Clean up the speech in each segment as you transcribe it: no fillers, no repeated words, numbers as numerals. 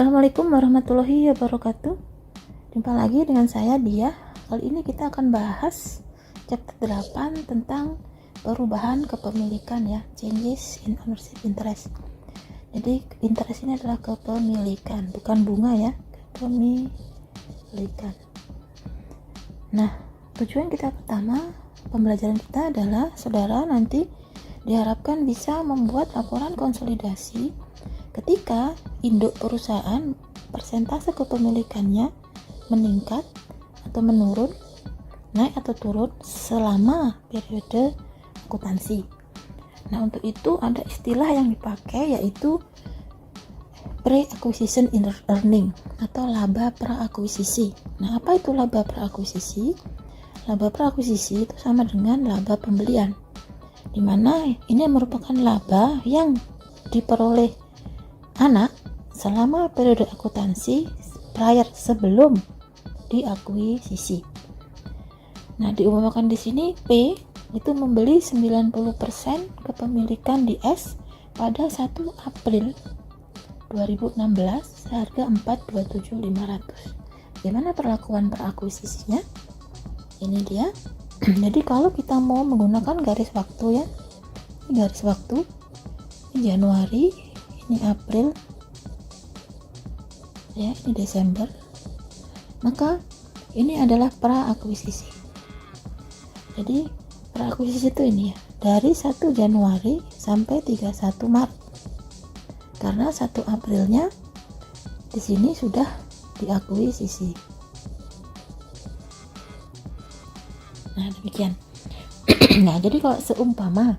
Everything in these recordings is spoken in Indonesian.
Assalamualaikum warahmatullahi wabarakatuh. Jumpa lagi dengan saya Dia. Kali ini kita akan bahas chapter 8 tentang perubahan kepemilikan ya, changes in ownership interest. Jadi interest ini adalah kepemilikan, bukan bunga ya, kepemilikan. Nah, tujuan kita pertama pembelajaran kita adalah saudara nanti diharapkan bisa membuat laporan konsolidasi ketika induk perusahaan persentase kepemilikannya meningkat atau menurun, naik atau turun selama periode akuntansi. Nah, untuk itu ada istilah yang dipakai yaitu pre-acquisition earning atau laba pra-akuisisi. Nah, apa itu laba pra-akuisisi? Laba pra-akuisisi itu sama dengan laba pembelian, dimana ini merupakan laba yang diperoleh anak selama periode akuntansi prior sebelum diakuisisi. Nah, diumpamakan di sini P itu membeli 90% kepemilikan di S pada 1 April 2016 seharga 427.500. Gimana perlakuan perakuisisinya? Ini dia. Jadi kalau kita mau menggunakan garis waktu ya, ini garis waktu, ini Januari, ini April ya, ini Desember, maka ini adalah pra-akuisisi. Jadi pra-akuisisi itu ini ya, dari 1 Januari sampai 31 Maret, karena 1 Aprilnya di sini sudah diakuisisi. Nah, demikian. Nah, jadi kalau seumpama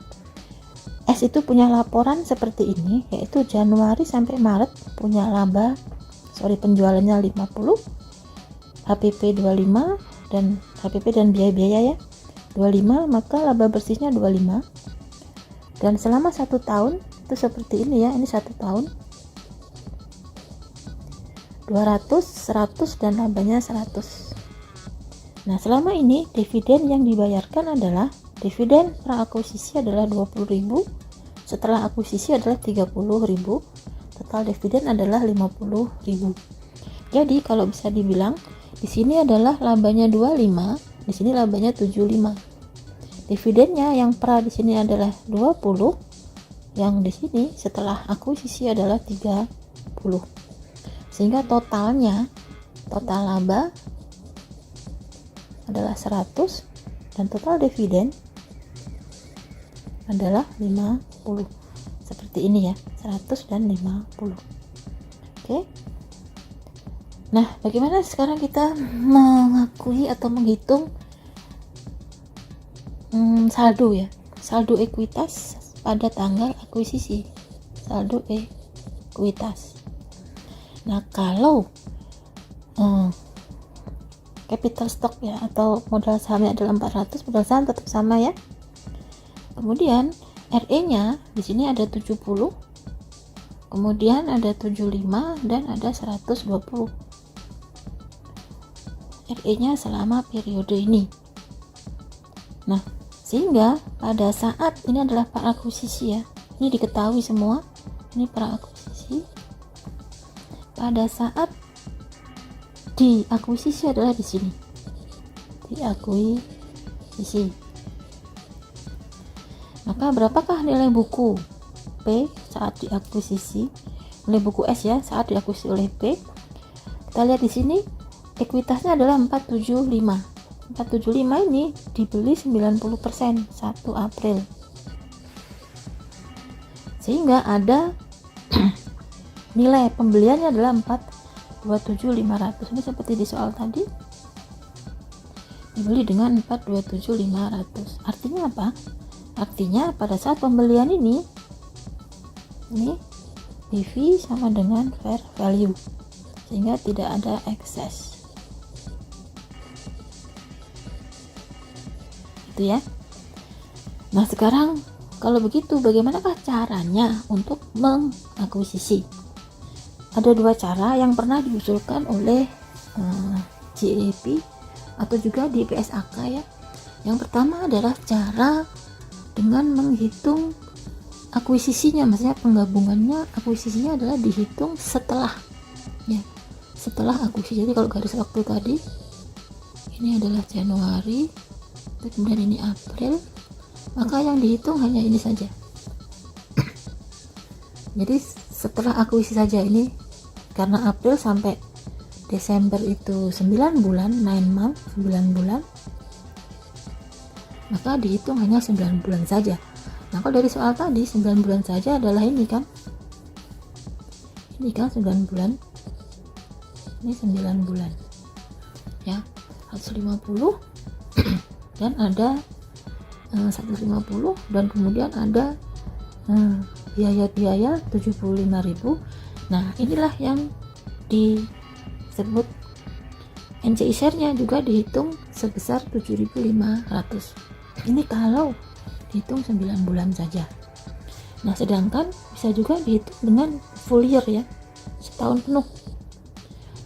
S itu punya laporan seperti ini, yaitu Januari sampai Maret punya penjualannya 50, HPP 25 dan HPP dan biaya-biaya ya 25, maka laba bersihnya 25. Dan selama 1 tahun itu seperti ini ya, ini 1 tahun 200, 100 dan labanya 100. Nah, selama ini dividen yang dibayarkan adalah dividen pra-akuisisi adalah 20.000, setelah akuisisi adalah 30.000, total dividen adalah 50.000. Jadi kalau bisa dibilang di sini adalah labanya 25, di sini labanya 75. Dividennya yang pra di sini adalah 20, yang di sini setelah akuisisi adalah 30. Sehingga total laba adalah 100 dan total dividen adalah 50. Seperti ini ya, 100 dan 50. Oke. Nah, bagaimana sekarang kita mengakui atau menghitung saldo ya, saldo ekuitas pada tanggal akuisisi, saldo ekuitas. Nah, kalau capital stock ya atau modal sahamnya adalah 400, modal saham tetap sama ya. Kemudian RE-nya di sini ada 70, kemudian ada 75 dan ada 120. RE-nya selama periode ini. Nah, sehingga pada saat ini adalah pra-akuisisi ya. Ini diketahui semua. Ini pra-akuisisi. Pada saat diakuisisi adalah di sini. Diakuisisi. Maka berapakah nilai buku P saat diakuisisi? Nilai buku S ya saat diakuisisi oleh P. Kita lihat di sini ekuitasnya adalah 475. 475 ini dibeli 90% 1 April. Sehingga ada nilai pembeliannya adalah 427.500. Ini seperti di soal tadi. Dibeli dengan 427.500. Artinya apa? Artinya pada saat pembelian ini PV sama dengan fair value, sehingga tidak ada ekses. Itu ya. Nah, sekarang kalau begitu bagaimanakah caranya untuk mengakuisisi? Ada 2 cara yang pernah diusulkan oleh GAP atau juga di PSAK ya. Yang pertama adalah cara dengan menghitung akuisisinya, maksudnya penggabungannya, akuisisinya adalah dihitung setelah setelah akuisisi. Jadi kalau garis waktu tadi ini adalah Januari, kemudian ini April, maka yang dihitung hanya ini saja. Jadi setelah akuisisi saja ini, karena April sampai Desember itu 9 bulan, 9 month, 9 bulan, maka dihitung hanya 9 bulan saja. Nah kalau dari soal tadi 9 bulan saja adalah ini kan 9 bulan, ini 9 bulan ya, 150 dan ada 150 dan kemudian ada biaya-biaya 75.000. Nah inilah yang disebut NCI share-nya juga dihitung sebesar 7.500. Ini kalau dihitung 9 bulan saja. Nah sedangkan bisa juga dihitung dengan full year ya, setahun penuh.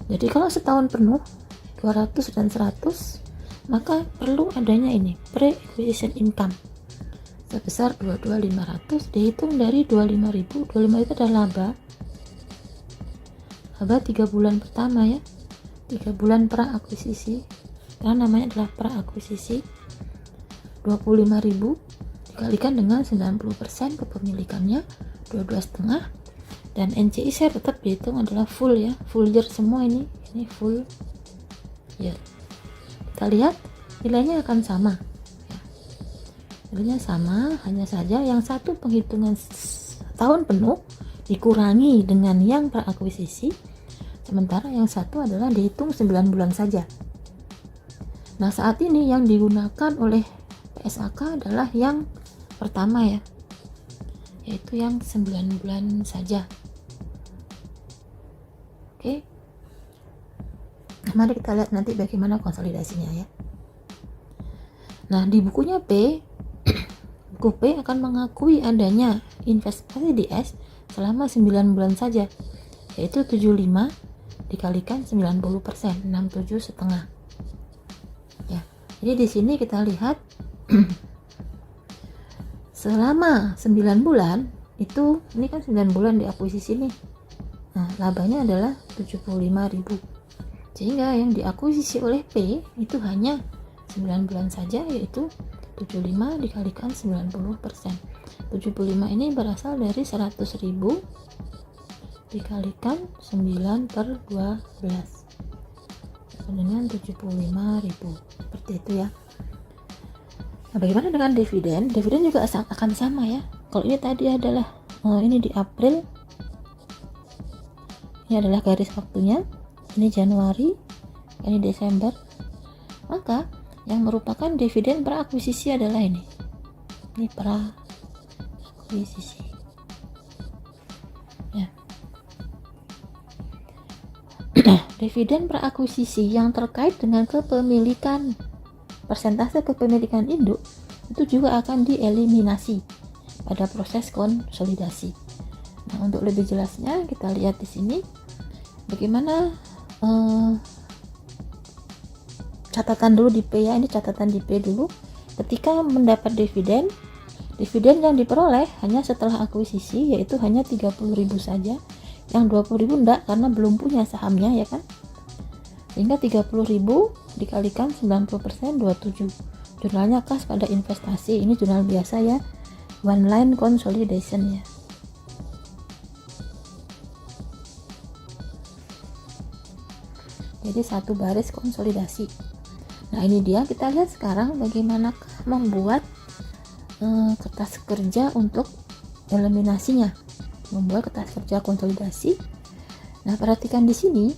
Jadi kalau setahun penuh 200 dan 100, maka perlu adanya ini pre-acquisition income sebesar 22.500 dihitung dari 25.000. 25 itu adalah laba 3 bulan pertama ya, 3 bulan pra akuisisi, karena namanya adalah pra akuisisi. 25.000 dikalikan dengan 90% kepemilikannya, 22,5, dan NCI share tetap dihitung adalah full ya, full year semua ini full year. Kita lihat nilainya akan sama ya. Nilainya sama, hanya saja yang satu penghitungan tahun penuh dikurangi dengan yang prakuisisi, sementara yang satu adalah dihitung 9 bulan saja. Nah saat ini yang digunakan oleh PSAK adalah yang pertama ya, yaitu yang 9 bulan saja. Oke, mari kita lihat nanti bagaimana konsolidasinya ya. Nah di bukunya P, buku P akan mengakui adanya investasi di S selama 9 bulan saja, yaitu 75 dikalikan 90%, 67,5 ya. Jadi di sini kita lihat selama 9 bulan itu, ini kan 9 bulan di akuisisi nih. Nah labanya adalah 75.000, sehingga yang diakuisisi oleh P itu hanya 9 bulan saja, yaitu 75 dikalikan 90%. 75 ini berasal dari 100.000 dikalikan 9 per 12 dengan 75.000, seperti itu ya. Nah bagaimana dengan dividen? Dividen juga akan sama ya. Kalau ini tadi adalah ini di April, ini adalah garis waktunya, ini Januari, ini Desember, maka yang merupakan dividen prakuisisi adalah ini prakuisisi ya. Dividen prakuisisi yang terkait dengan kepemilikan, persentase kepemilikan induk itu juga akan dieliminasi pada proses konsolidasi. Nah untuk lebih jelasnya kita lihat di sini bagaimana catatan dulu di P ya, ini catatan di P dulu. Ketika mendapat dividen yang diperoleh hanya setelah akuisisi, yaitu hanya 30.000 saja. Yang 20.000 enggak, karena belum punya sahamnya ya kan. Sehingga 30.000 dikalikan 90%, 27. Jurnalnya kas pada investasi, ini jurnal biasa ya, one line consolidation ya. Jadi satu baris konsolidasi. Nah ini dia, kita lihat sekarang bagaimana membuat kertas kerja untuk eliminasinya, membuat kertas kerja konsolidasi. Nah perhatikan di sini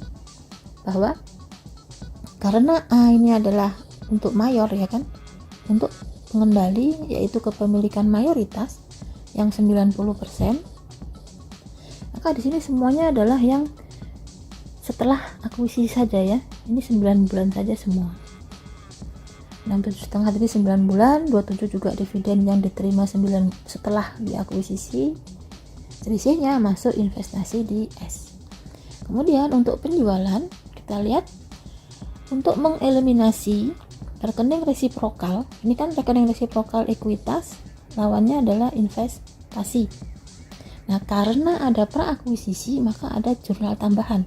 bahwa karena A ini adalah untuk mayor ya kan, untuk pengendali yaitu kepemilikan mayoritas yang 90%, maka di sini semuanya adalah yang setelah akuisisi saja ya. Ini 9 bulan saja semua. 67,5 tadi 9 bulan, 27 juga dividen yang diterima 9 setelah diakuisisi. Selisihnya masuk investasi di S. Kemudian untuk penjualan kita lihat, untuk mengeliminasi rekening resiprokal, ini kan rekening resiprokal ekuitas, lawannya adalah investasi. Nah karena ada praakuisisi maka ada jurnal tambahan,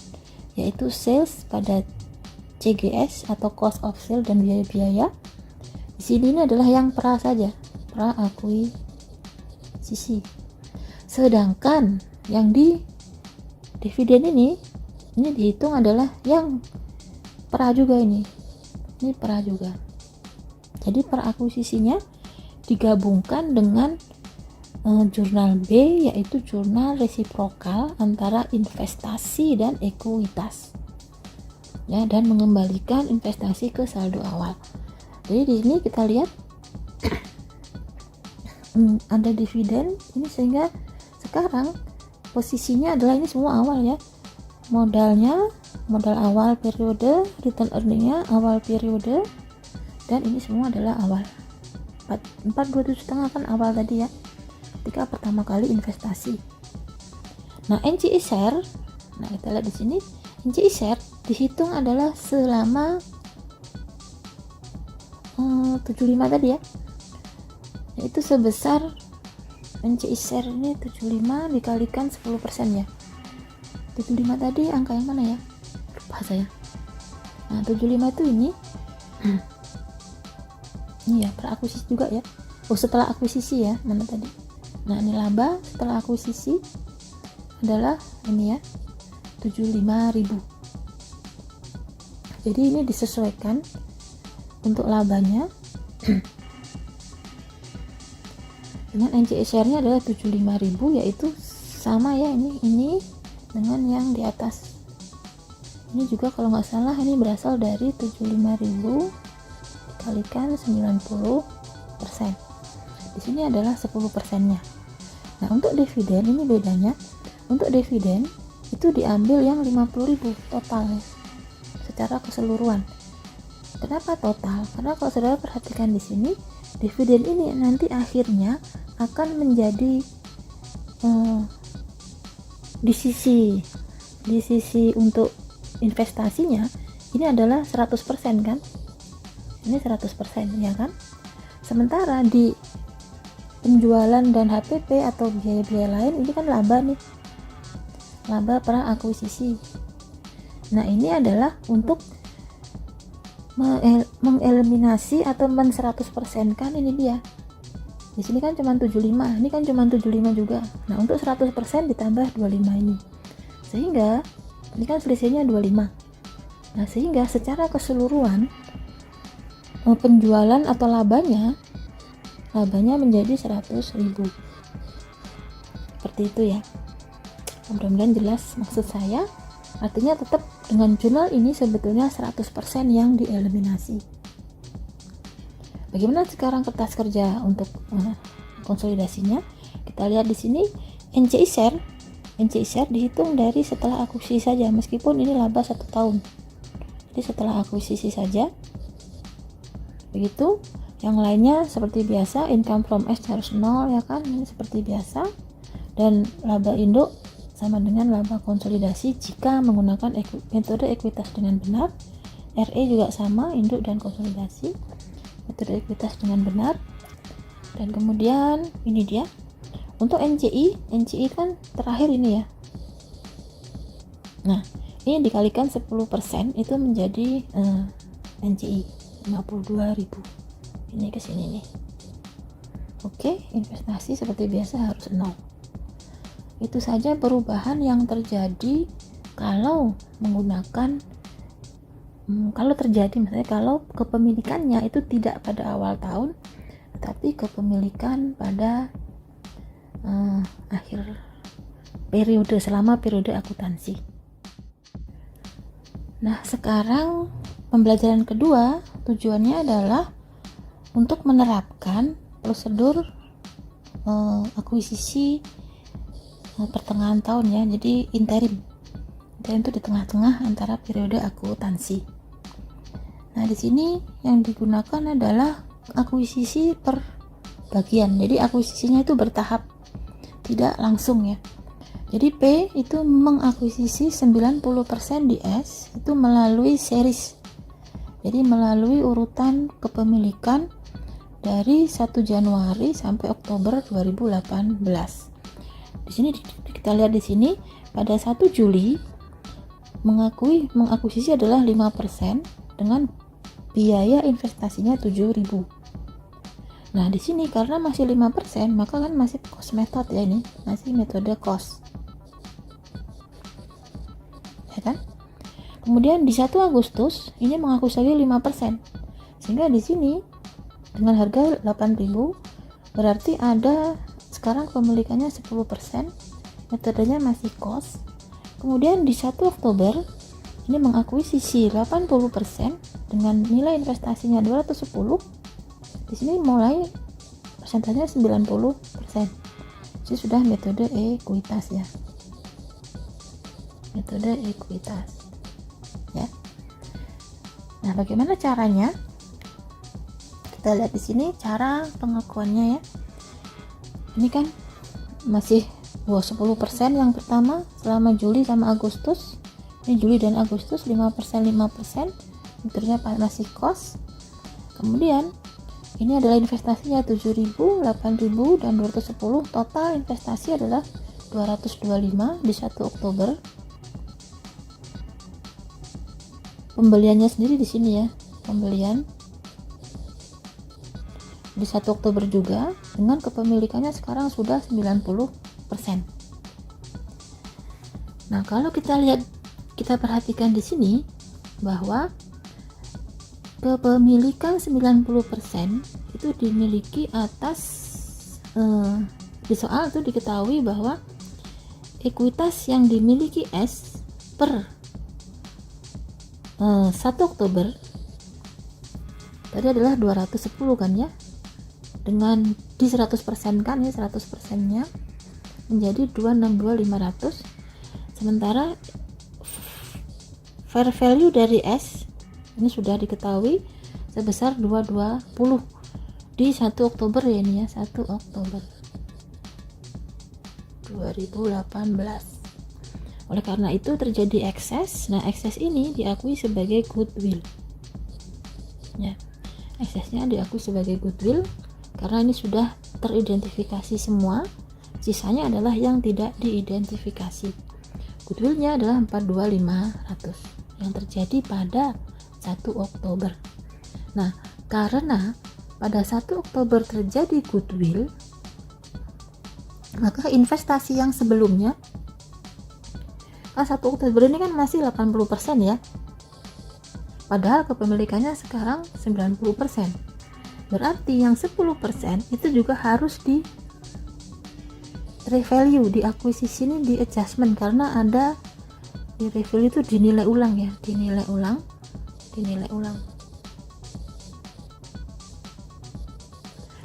yaitu sales pada CGS atau cost of sale dan biaya-biaya. Di sini ini adalah yang pra saja, pra akuisisi. Sedangkan yang di dividen ini dihitung adalah yang pra juga ini pra juga. Jadi pra akuisisinya digabungkan dengan jurnal B, yaitu jurnal resiprokal antara investasi dan ekuitas. Ya, dan mengembalikan investasi ke saldo awal. Jadi di sini kita lihat ada dividen ini, sehingga sekarang posisinya adalah ini semua awal ya. Modal awal periode, return earningnya awal periode, dan ini semua adalah awal. 427,5 kan awal tadi ya, ketika pertama kali investasi. Nah, NCI share, nah kita lihat di sini NCI share dihitung adalah selama 75 tadi ya, yaitu sebesar NCI share ini 75 dikalikan 10% ya. 75 tadi angka yang mana ya, lupa saya. Nah 75 itu ini ya prakuisisi juga ya. Setelah akuisisi ya, mana tadi. Nah ini laba setelah akuisisi adalah ini ya, 75.000. Jadi ini disesuaikan untuk labanya dengan NCI share-nya adalah 75.000, yaitu sama ya, ini dengan yang di atas. Ini juga kalau nggak salah ini berasal dari 75.000 dikalikan 90%. Di sini adalah 10%-nya. Nah, untuk dividen ini bedanya. Untuk dividen itu diambil yang 50.000 total ya, secara keseluruhan. Kenapa total? Karena kalau saudara perhatikan di sini, dividen ini nanti akhirnya akan menjadi di sisi untuk investasinya ini adalah 100% kan? Ini 100% ya kan? Sementara di penjualan dan HPP atau biaya-biaya lain ini kan laba nih, laba pra akuisisi. Nah ini adalah untuk mengeliminasi atau 100% kan, ini dia. Di sini kan cuma 75, ini kan cuma 75 juga. Nah untuk 100% ditambah 25 ini, sehingga ini kan selisihnya 25. Nah sehingga secara keseluruhan penjualan atau labanya menjadi 100.000. Seperti itu ya. Mudah-mudahan jelas maksud saya. Artinya tetap dengan jurnal ini sebetulnya 100% yang dieliminasi. Bagaimana sekarang kertas kerja untuk konsolidasinya? Kita lihat di sini NCI share dihitung dari setelah akuisisi saja, meskipun ini laba 1 tahun. Jadi setelah akuisisi saja. Begitu. Yang lainnya seperti biasa, income from S harus 0 ya kan, ini seperti biasa. Dan laba induk sama dengan laba konsolidasi jika menggunakan metode ekuitas dengan benar. RE juga sama, induk dan konsolidasi, metode ekuitas dengan benar. Dan kemudian ini dia untuk NCI kan terakhir ini ya. Nah ini dikalikan 10% itu menjadi NCI 52.000. Ini ke sini nih. Oke, investasi seperti biasa harus 0. Itu saja perubahan yang terjadi kalau menggunakan kalau terjadi misalnya kalau kepemilikannya itu tidak pada awal tahun, tetapi kepemilikan pada akhir periode, selama periode akuntansi. Nah sekarang pembelajaran kedua tujuannya adalah untuk menerapkan prosedur akuisisi pertengahan tahun ya. Jadi interim itu di tengah-tengah antara periode akuntansi. Nah di sini yang digunakan adalah akuisisi per bagian. Jadi akuisisinya itu bertahap, tidak langsung ya. Jadi P itu mengakuisisi 90% di S itu melalui series. Jadi melalui urutan kepemilikan dari 1 Januari sampai Oktober 2018. Di sini kita lihat di sini pada 1 Juli mengakuisisi adalah 5% dengan biaya investasinya 7.000. Nah, di sini karena masih 5%, maka kan masih cost method ya, ini masih metode cost. Ya kan? Kemudian di 1 Agustus ini mengakuisisi 5%. Sehingga di sini dengan harga 8.000 berarti ada sekarang kepemilikannya 10%, metodenya masih cost. Kemudian di 1 Oktober ini mengakuisisi 80% dengan nilai investasinya 210. Di sini mulai persentasenya 90%. Ini sudah metode ekuitas ya. Metode ekuitas. Ya. Nah, bagaimana caranya? Kita lihat di sini cara pengakuannya ya. Ini kan masih 10% yang pertama selama Juli sama Agustus. Ini Juli dan Agustus 5%, metodenya masih cost. Kemudian ini adalah investasinya 7.000, 8.000 dan 210. Total investasi adalah 225 di 1 Oktober. Pembeliannya sendiri di sini ya. Pembelian di 1 Oktober juga dengan kepemilikannya sekarang sudah 90%. Nah, kalau kita perhatikan di sini bahwa kepemilikan 90% itu dimiliki atas di soal itu diketahui bahwa ekuitas yang dimiliki S per 1 Oktober tadi adalah 210 kan ya, dengan di 100% kan ya, 100% nya menjadi 262.500, sementara fair value dari S ini sudah diketahui sebesar 220 di 1 Oktober ya, ini ya, 1 Oktober 2018. Oleh karena itu terjadi ekses. Nah, ekses ini diakui sebagai goodwill ya, eksesnya diakui sebagai goodwill karena ini sudah teridentifikasi semua. Sisanya adalah yang tidak diidentifikasi. Goodwillnya adalah 42.500 yang terjadi pada 1 Oktober. Nah, karena pada 1 Oktober terjadi goodwill, maka investasi yang sebelumnya, kan 1 Oktober ini kan masih 80% ya, padahal kepemilikannya sekarang 90%. Berarti yang 10% itu juga harus di revalue, di akuisisi ini di adjustment, karena ada di revalue itu dinilai ulang ya, dinilai ulang.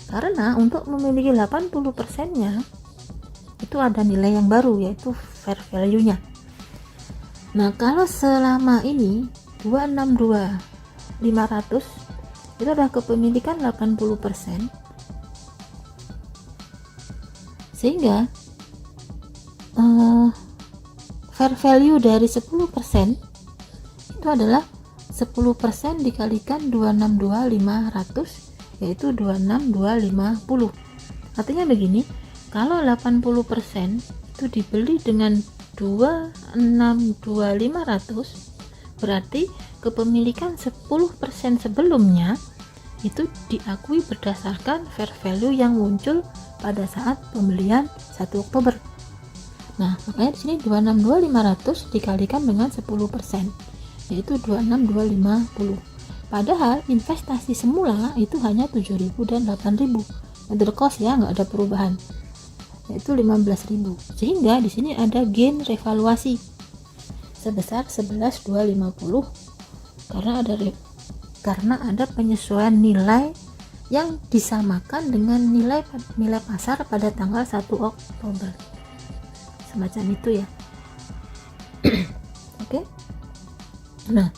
Karena untuk memiliki 80% nya itu ada nilai yang baru, yaitu fair value nya. Nah, kalau selama ini 262.500 itu adalah kepemilikan 80%, sehingga fair value dari 10% itu adalah 10% dikalikan 262.500, yaitu 26250. Artinya begini, kalau 80% itu dibeli dengan 262.500, berarti kepemilikan 10% sebelumnya itu diakui berdasarkan fair value yang muncul pada saat pembelian 1 Oktober. Nah, makanya di sini 262.500 dikalikan dengan 10%, yaitu 26250. Padahal investasi semula itu hanya 7.000 dan 8.000. Metode cost ya, nggak ada perubahan, yaitu 15.000. Sehingga di sini ada gain revaluasi sebesar 11.250 karena ada penyesuaian nilai yang disamakan dengan nilai pasar pada tanggal 1 Oktober. Semacam itu ya. Oke. Nah,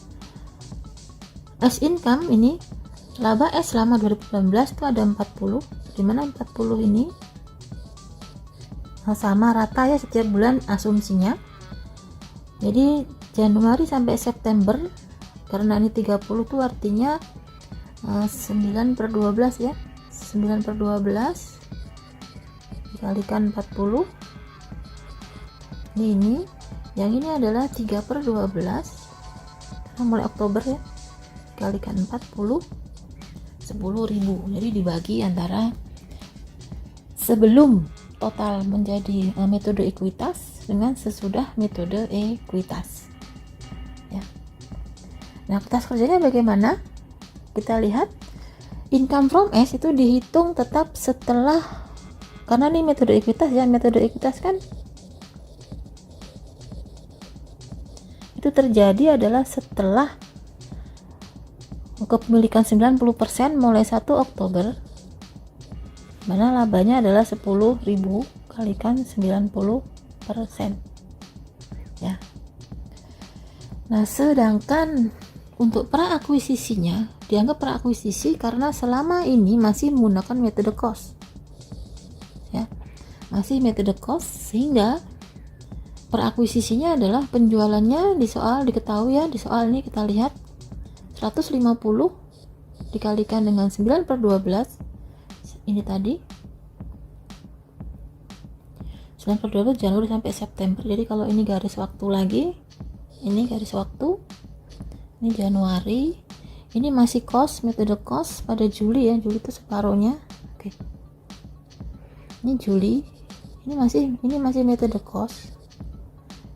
as income ini laba S selama 2019 itu ada 40, dimana 40 ini sama rata ya setiap bulan asumsinya. Jadi Januari sampai September, karena ini 30 itu artinya 9/12 ya, 9/12 dikalikan 40, ini Yang ini adalah 3/12, mulai Oktober ya, dikalikan 40, 10.000. Jadi dibagi antara sebelum total menjadi metode ekuitas dengan sesudah metode ekuitas ya. Nah, aktivitas kerjanya bagaimana? Kita lihat income from S itu dihitung tetap setelah, karena ini metode ekuitas ya, metode ekuitas kan itu terjadi adalah setelah kepemilikan 90% mulai 1 Oktober, mana labanya adalah 10.000 kalikan 90% ya. Nah, sedangkan untuk praakuisisinya dianggap praakuisisi karena selama ini masih menggunakan metode cost ya, masih metode cost, sehingga praakuisisinya adalah penjualannya di soal diketahui ya, di soal ini kita lihat 150 dikalikan dengan 9/12, ini tadi 9/12 Januari sampai September. Jadi kalau ini garis waktu lagi, ini garis waktu, ini Januari, ini masih cost, metode cost pada Juli ya, Juli itu separuhnya. Oke, ini Juli, ini masih metode cost.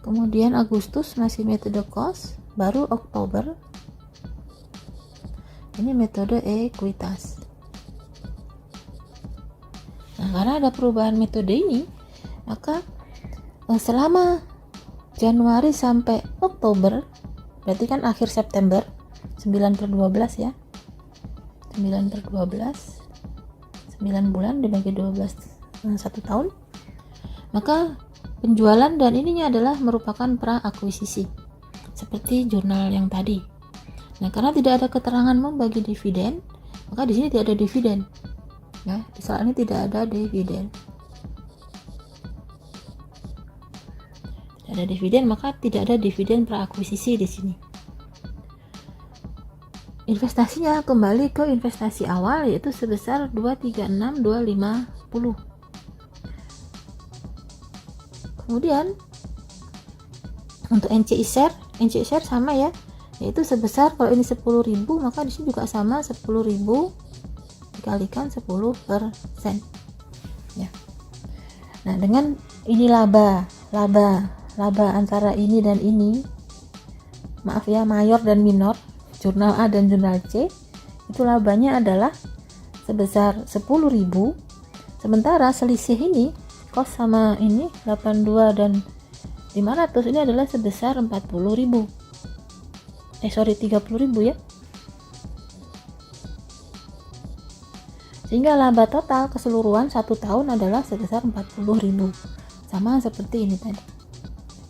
Kemudian Agustus masih metode cost, baru Oktober ini metode ekuitas. Nah, karena ada perubahan metode ini, maka selama Januari sampai Oktober, berarti kan akhir September, 9/12 ya, 9/12, 9 bulan dibagi 12, 1 tahun, maka penjualan dan ininya adalah merupakan praakuisisi seperti jurnal yang tadi. Nah, karena tidak ada keterangan membagi dividen, maka di sini tidak ada dividen ya, di soal ini tidak ada dividen. Tidak ada dividen, maka tidak ada dividen praakuisisi di sini. Investasinya kembali ke investasi awal, yaitu sebesar 236.250. Kemudian untuk NCI share sama ya, yaitu sebesar, kalau ini 10.000 maka di sini juga sama, 10.000 dikalikan 10% ya. Nah, dengan ini laba antara ini dan ini, maaf ya, mayor dan minor, jurnal A dan jurnal C, itu labanya adalah sebesar 10.000, sementara selisih ini cost sama ini 82 dan 500 ini adalah sebesar 40.000. 30.000 ya. Sehingga laba total keseluruhan 1 tahun adalah sebesar 40.000. Sama seperti ini tadi.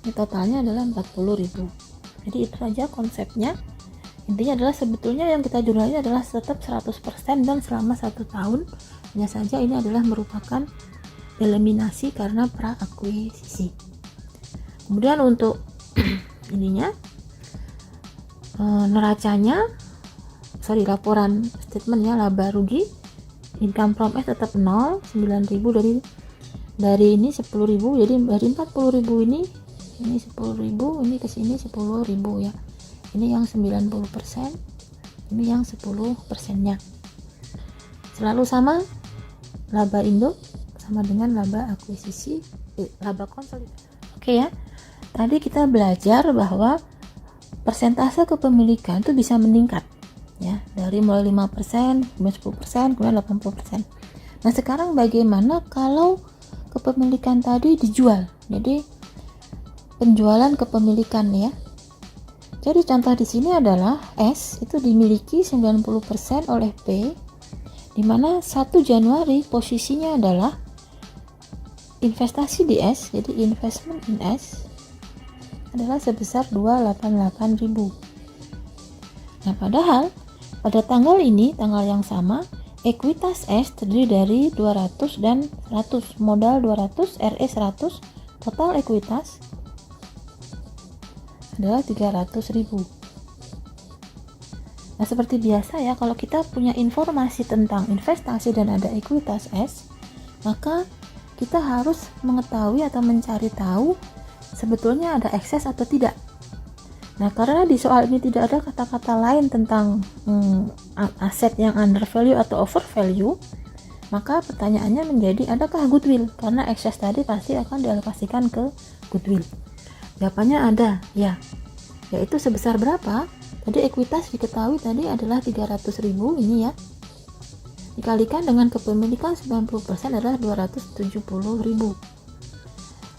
Ini totalnya adalah 40.000. Jadi itu saja konsepnya. Intinya adalah sebetulnya yang kita jurnalnya adalah tetap 100% dan selama 1 tahun. Hanya saja ini adalah merupakan eliminasi karena praakuisisi. Kemudian untuk ininya, neracanya, laporan statementnya laba rugi, income from S tetap 0, 9.000 dari ini 10.000, jadi dari 40.000 ini 10.000, ini ke sini 10.000 ya. Ini yang 90%, ini yang 10%-nya. Selalu sama, laba induk sama dengan laba akuisisi, laba konsolidasi. Oke ya. Tadi kita belajar bahwa persentase kepemilikan itu bisa meningkat ya, dari mulai 5%, kemudian 10%, kemudian 80%. Nah, sekarang bagaimana kalau kepemilikan tadi dijual? Jadi penjualan kepemilikan ya. Jadi contoh di sini adalah S itu dimiliki 90% oleh P, di mana 1 Januari posisinya adalah investasi di S, jadi investment in S adalah sebesar 288.000. Nah, padahal pada tanggal ini, tanggal yang sama, ekuitas S terdiri dari 200 dan 100, modal 200, RE 100, total ekuitas adalah 300.000. Nah, seperti biasa ya, kalau kita punya informasi tentang investasi dan ada ekuitas S, maka kita harus mengetahui atau mencari tahu sebetulnya ada ekses atau tidak. Nah, karena di soal ini tidak ada kata-kata lain tentang aset yang under value atau over value, maka pertanyaannya menjadi adakah goodwill, karena ekses tadi pasti akan dialokasikan ke goodwill. Jawabannya ada, ya, yaitu sebesar berapa? Tadi ekuitas diketahui tadi adalah 300.000 ini ya, dikalikan dengan kepemilikan 90% adalah 270.000.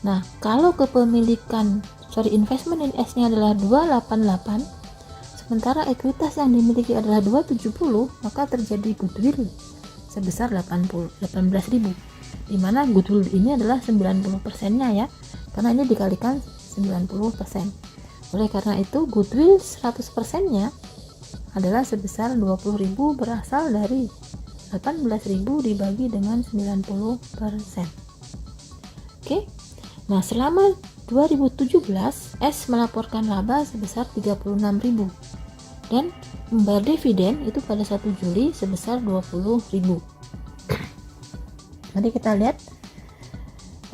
Nah, kalau kepemilikan investment in S nya adalah 288, sementara ekuitas yang dimiliki adalah 270, maka terjadi goodwill sebesar 18.000, dimana goodwill ini adalah 90% nya ya, karena ini dikalikan 90%. Oleh karena itu goodwill 100% nya adalah sebesar 20.000 berasal dari 18.000 dibagi dengan 90%. Oke. Nah, selama 2017 S melaporkan laba sebesar 36.000 dan membayar dividen itu pada 1 Juli sebesar 20.000. Nanti kita lihat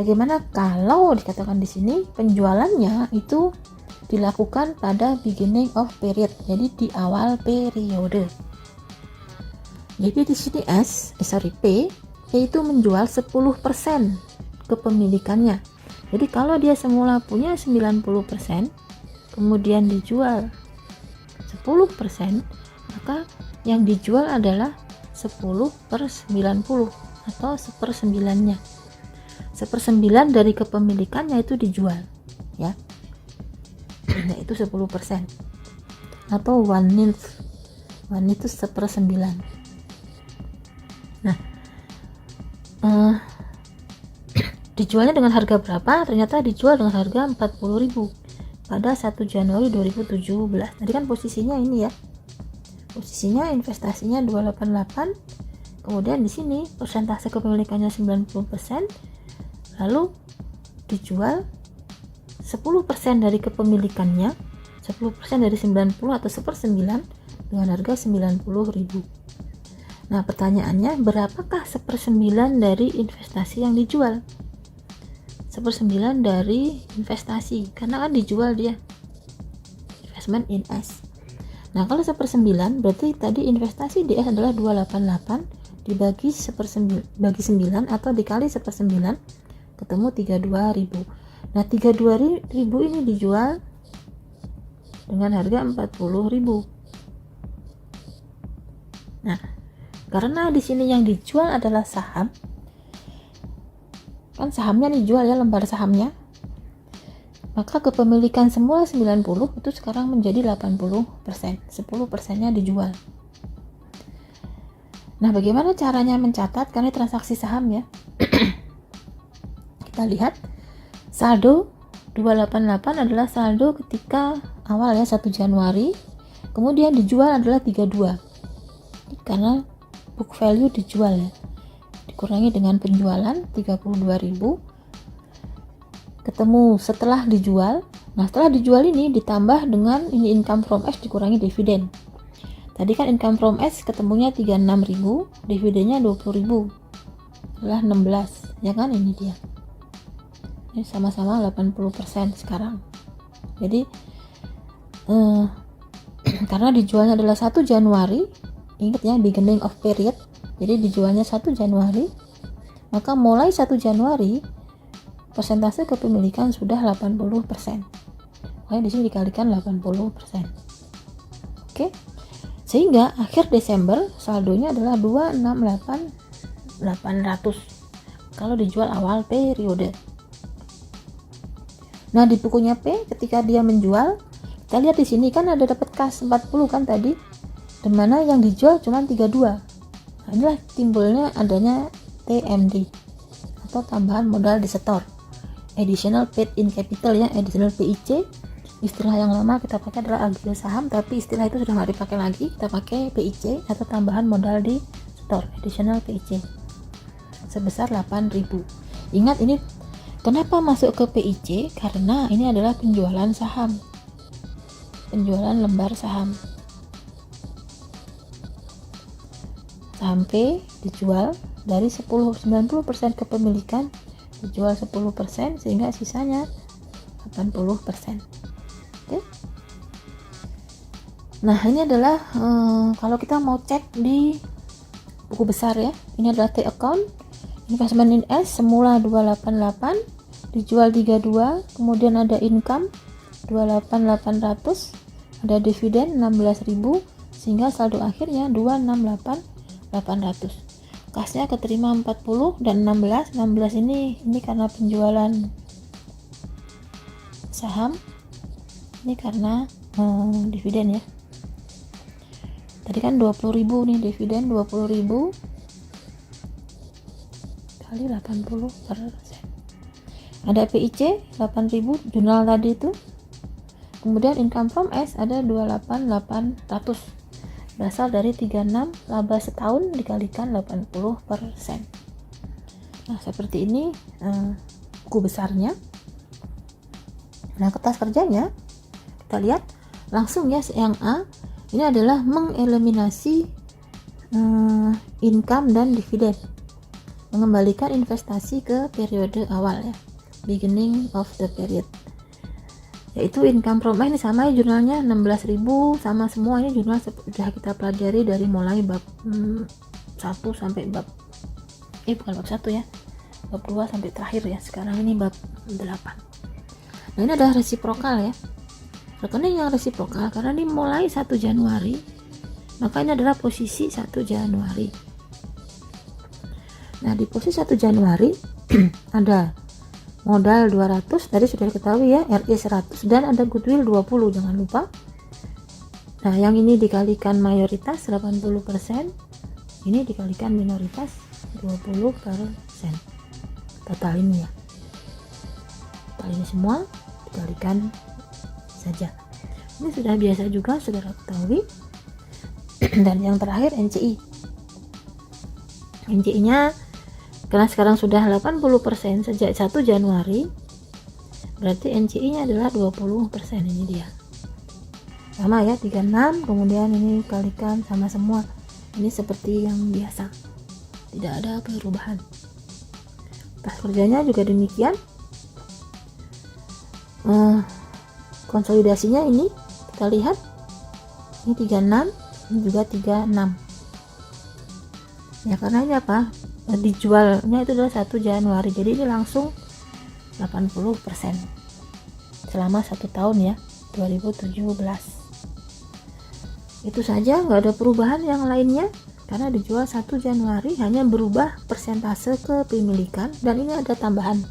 bagaimana kalau dikatakan di sini penjualannya itu dilakukan pada beginning of period, jadi di awal periode. Jadi di sini P itu menjual 10% kepemilikannya. Jadi kalau dia semula punya 90%, kemudian dijual 10%, maka yang dijual adalah 10/90 atau 1/9-nya. 1/9 dari kepemilikannya itu dijual, ya. Yaitu 10%. Atau 1/9. 1 itu 1/9. Nah, dijualnya dengan harga berapa? Ternyata dijual dengan harga 40.000 pada 1 Januari 2017. Tadi kan posisinya ini ya. Posisinya investasinya 288. Kemudian di sini persentase kepemilikannya 90%. Lalu dijual 10% dari kepemilikannya, 10% dari 90 atau 1/9 dengan harga 90.000. Nah, pertanyaannya berapakah 1/9 dari investasi yang dijual? 1/9 dari investasi, karena kan dijual dia investment in S. Nah, kalau 1/9 berarti tadi investasi di S adalah 288 dibagi 9 atau dikali 1/9 ketemu 32.000. Nah, 32.000 ini dijual dengan harga 40.000. Nah, karena di sini yang dijual adalah saham, kan sahamnya dijual ya, lembar sahamnya, maka kepemilikan semula 90 itu sekarang menjadi 80%, 10%-nya dijual. Nah, bagaimana caranya mencatat? Karena transaksi saham ya. Kita lihat saldo 288 adalah saldo ketika awal ya, 1 Januari, kemudian dijual adalah 32, karena book value dijual ya, dikurangi dengan penjualan 32.000 ketemu setelah dijual. Nah, setelah dijual ini ditambah dengan ini income from S dikurangi dividen. Tadi kan income from S ketemunya 36.000, dividennya 20.000 adalah 16 ya kan, ini dia. Ini sama-sama 80% sekarang. Jadi karena dijualnya adalah 1 Januari, ingat ya, beginning of period, jadi dijualnya 1 Januari, maka mulai 1 Januari persentase kepemilikan sudah 80%. Makanya di sini dikalikan 80%. Oke. Sehingga akhir Desember saldonya adalah 268.800 kalau dijual awal periode. Nah, di bukunya P ketika dia menjual, kita lihat di sini kan ada dapat kas 40 kan tadi, di mana yang dijual cuma 32. Nah, inilah timbulnya adanya TMD atau tambahan modal di setor, additional paid in capital ya, additional PIC. Istilah yang lama kita pakai adalah agio saham, tapi istilah itu sudah nggak dipakai lagi, kita pakai PIC atau tambahan modal di setor, additional PIC sebesar 8.000. Ingat ini kenapa masuk ke PIC, karena ini adalah penjualan saham, penjualan lembar saham. Sampai dijual dari 90% kepemilikan dijual 10%, sehingga sisanya 80%. Oke. Nah, ini adalah kalau kita mau cek di buku besar ya. Ini adalah T account, investment in S semula 288, dijual 32, kemudian ada income 28800, ada dividen 16.000, sehingga saldo akhirnya 268.800. Kasnya keterima 40 dan 16 ini karena penjualan saham, ini karena dividen ya. Tadi kan 20.000 nih, dividen 20.000 kali 80%. Ada PIC 8.000 jurnal tadi itu. Kemudian income from S ada 28800. Berasal dari 36 laba setahun dikalikan 80%. Nah, seperti ini buku besarnya. Nah, kertas kerjanya kita lihat langsung ya, yang A ini adalah mengeliminasi income dan dividen, mengembalikan investasi ke periode awal ya, beginning of the period, yaitu income from ini sama ya, jurnalnya 16.000 sama semua. Ini jurnal sudah kita pelajari dari mulai bab 1 sampai bab bukan bab 1 ya, bab 2 sampai terakhir ya. Sekarang ini bab 8. Nah, ini adalah resiprokal ya, rekening yang resiprokal karena dimulai 1 Januari, maka ini adalah posisi 1 Januari. Nah, di posisi 1 Januari ada modal 200, tadi sudah diketahui ya, RI 100, dan ada goodwill 20, jangan lupa. Nah, yang ini dikalikan mayoritas 80%, ini dikalikan minoritas 20%. Total ini ya, total ini semua dikalikan saja. Ini sudah biasa juga, saudara ketahui. Dan yang terakhir NCI. NCI-nya karena sekarang sudah 80% sejak 1 Januari, berarti NCI-nya adalah 20%. Ini dia. Sama ya, 36, kemudian ini kalikan sama semua. Ini seperti yang biasa. Tidak ada perubahan. Pas kerjanya juga demikian. Konsolidasinya ini kita lihat, ini 36, ini juga 36 ya, karena ini apa, dijualnya itu adalah 1 Januari, jadi ini langsung 80% selama 1 tahun ya, 2017. Itu saja, nggak ada perubahan yang lainnya karena dijual 1 Januari, hanya berubah persentase kepemilikan. Dan ini ada tambahan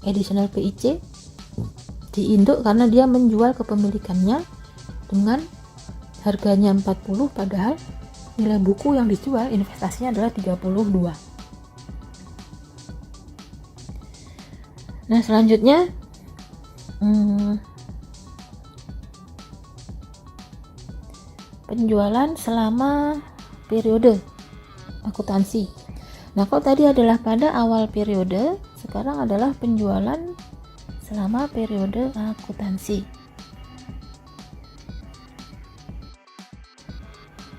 additional PIC di Indo karena dia menjual kepemilikannya dengan harganya 40, padahal nilai buku yang dijual investasinya adalah 32. Nah, selanjutnya penjualan selama periode akuntansi. Nah, kalau tadi adalah pada awal periode, sekarang adalah penjualan selama periode akuntansi.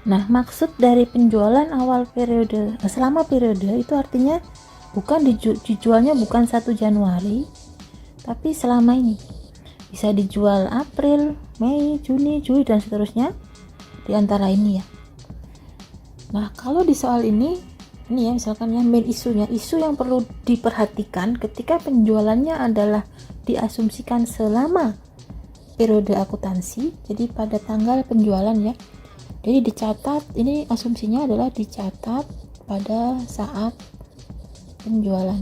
Nah, maksud dari penjualan awal periode selama periode itu artinya bukan dijualnya bukan 1 Januari, tapi selama ini. Bisa dijual April, Mei, Juni, Juli dan seterusnya di antara ini ya. Nah, kalau di soal ini ya misalkan ya, main isunya, isu yang perlu diperhatikan ketika penjualannya adalah diasumsikan selama periode akuntansi, jadi pada tanggal penjualan ya. Jadi dicatat, ini asumsinya adalah dicatat pada saat penjualan.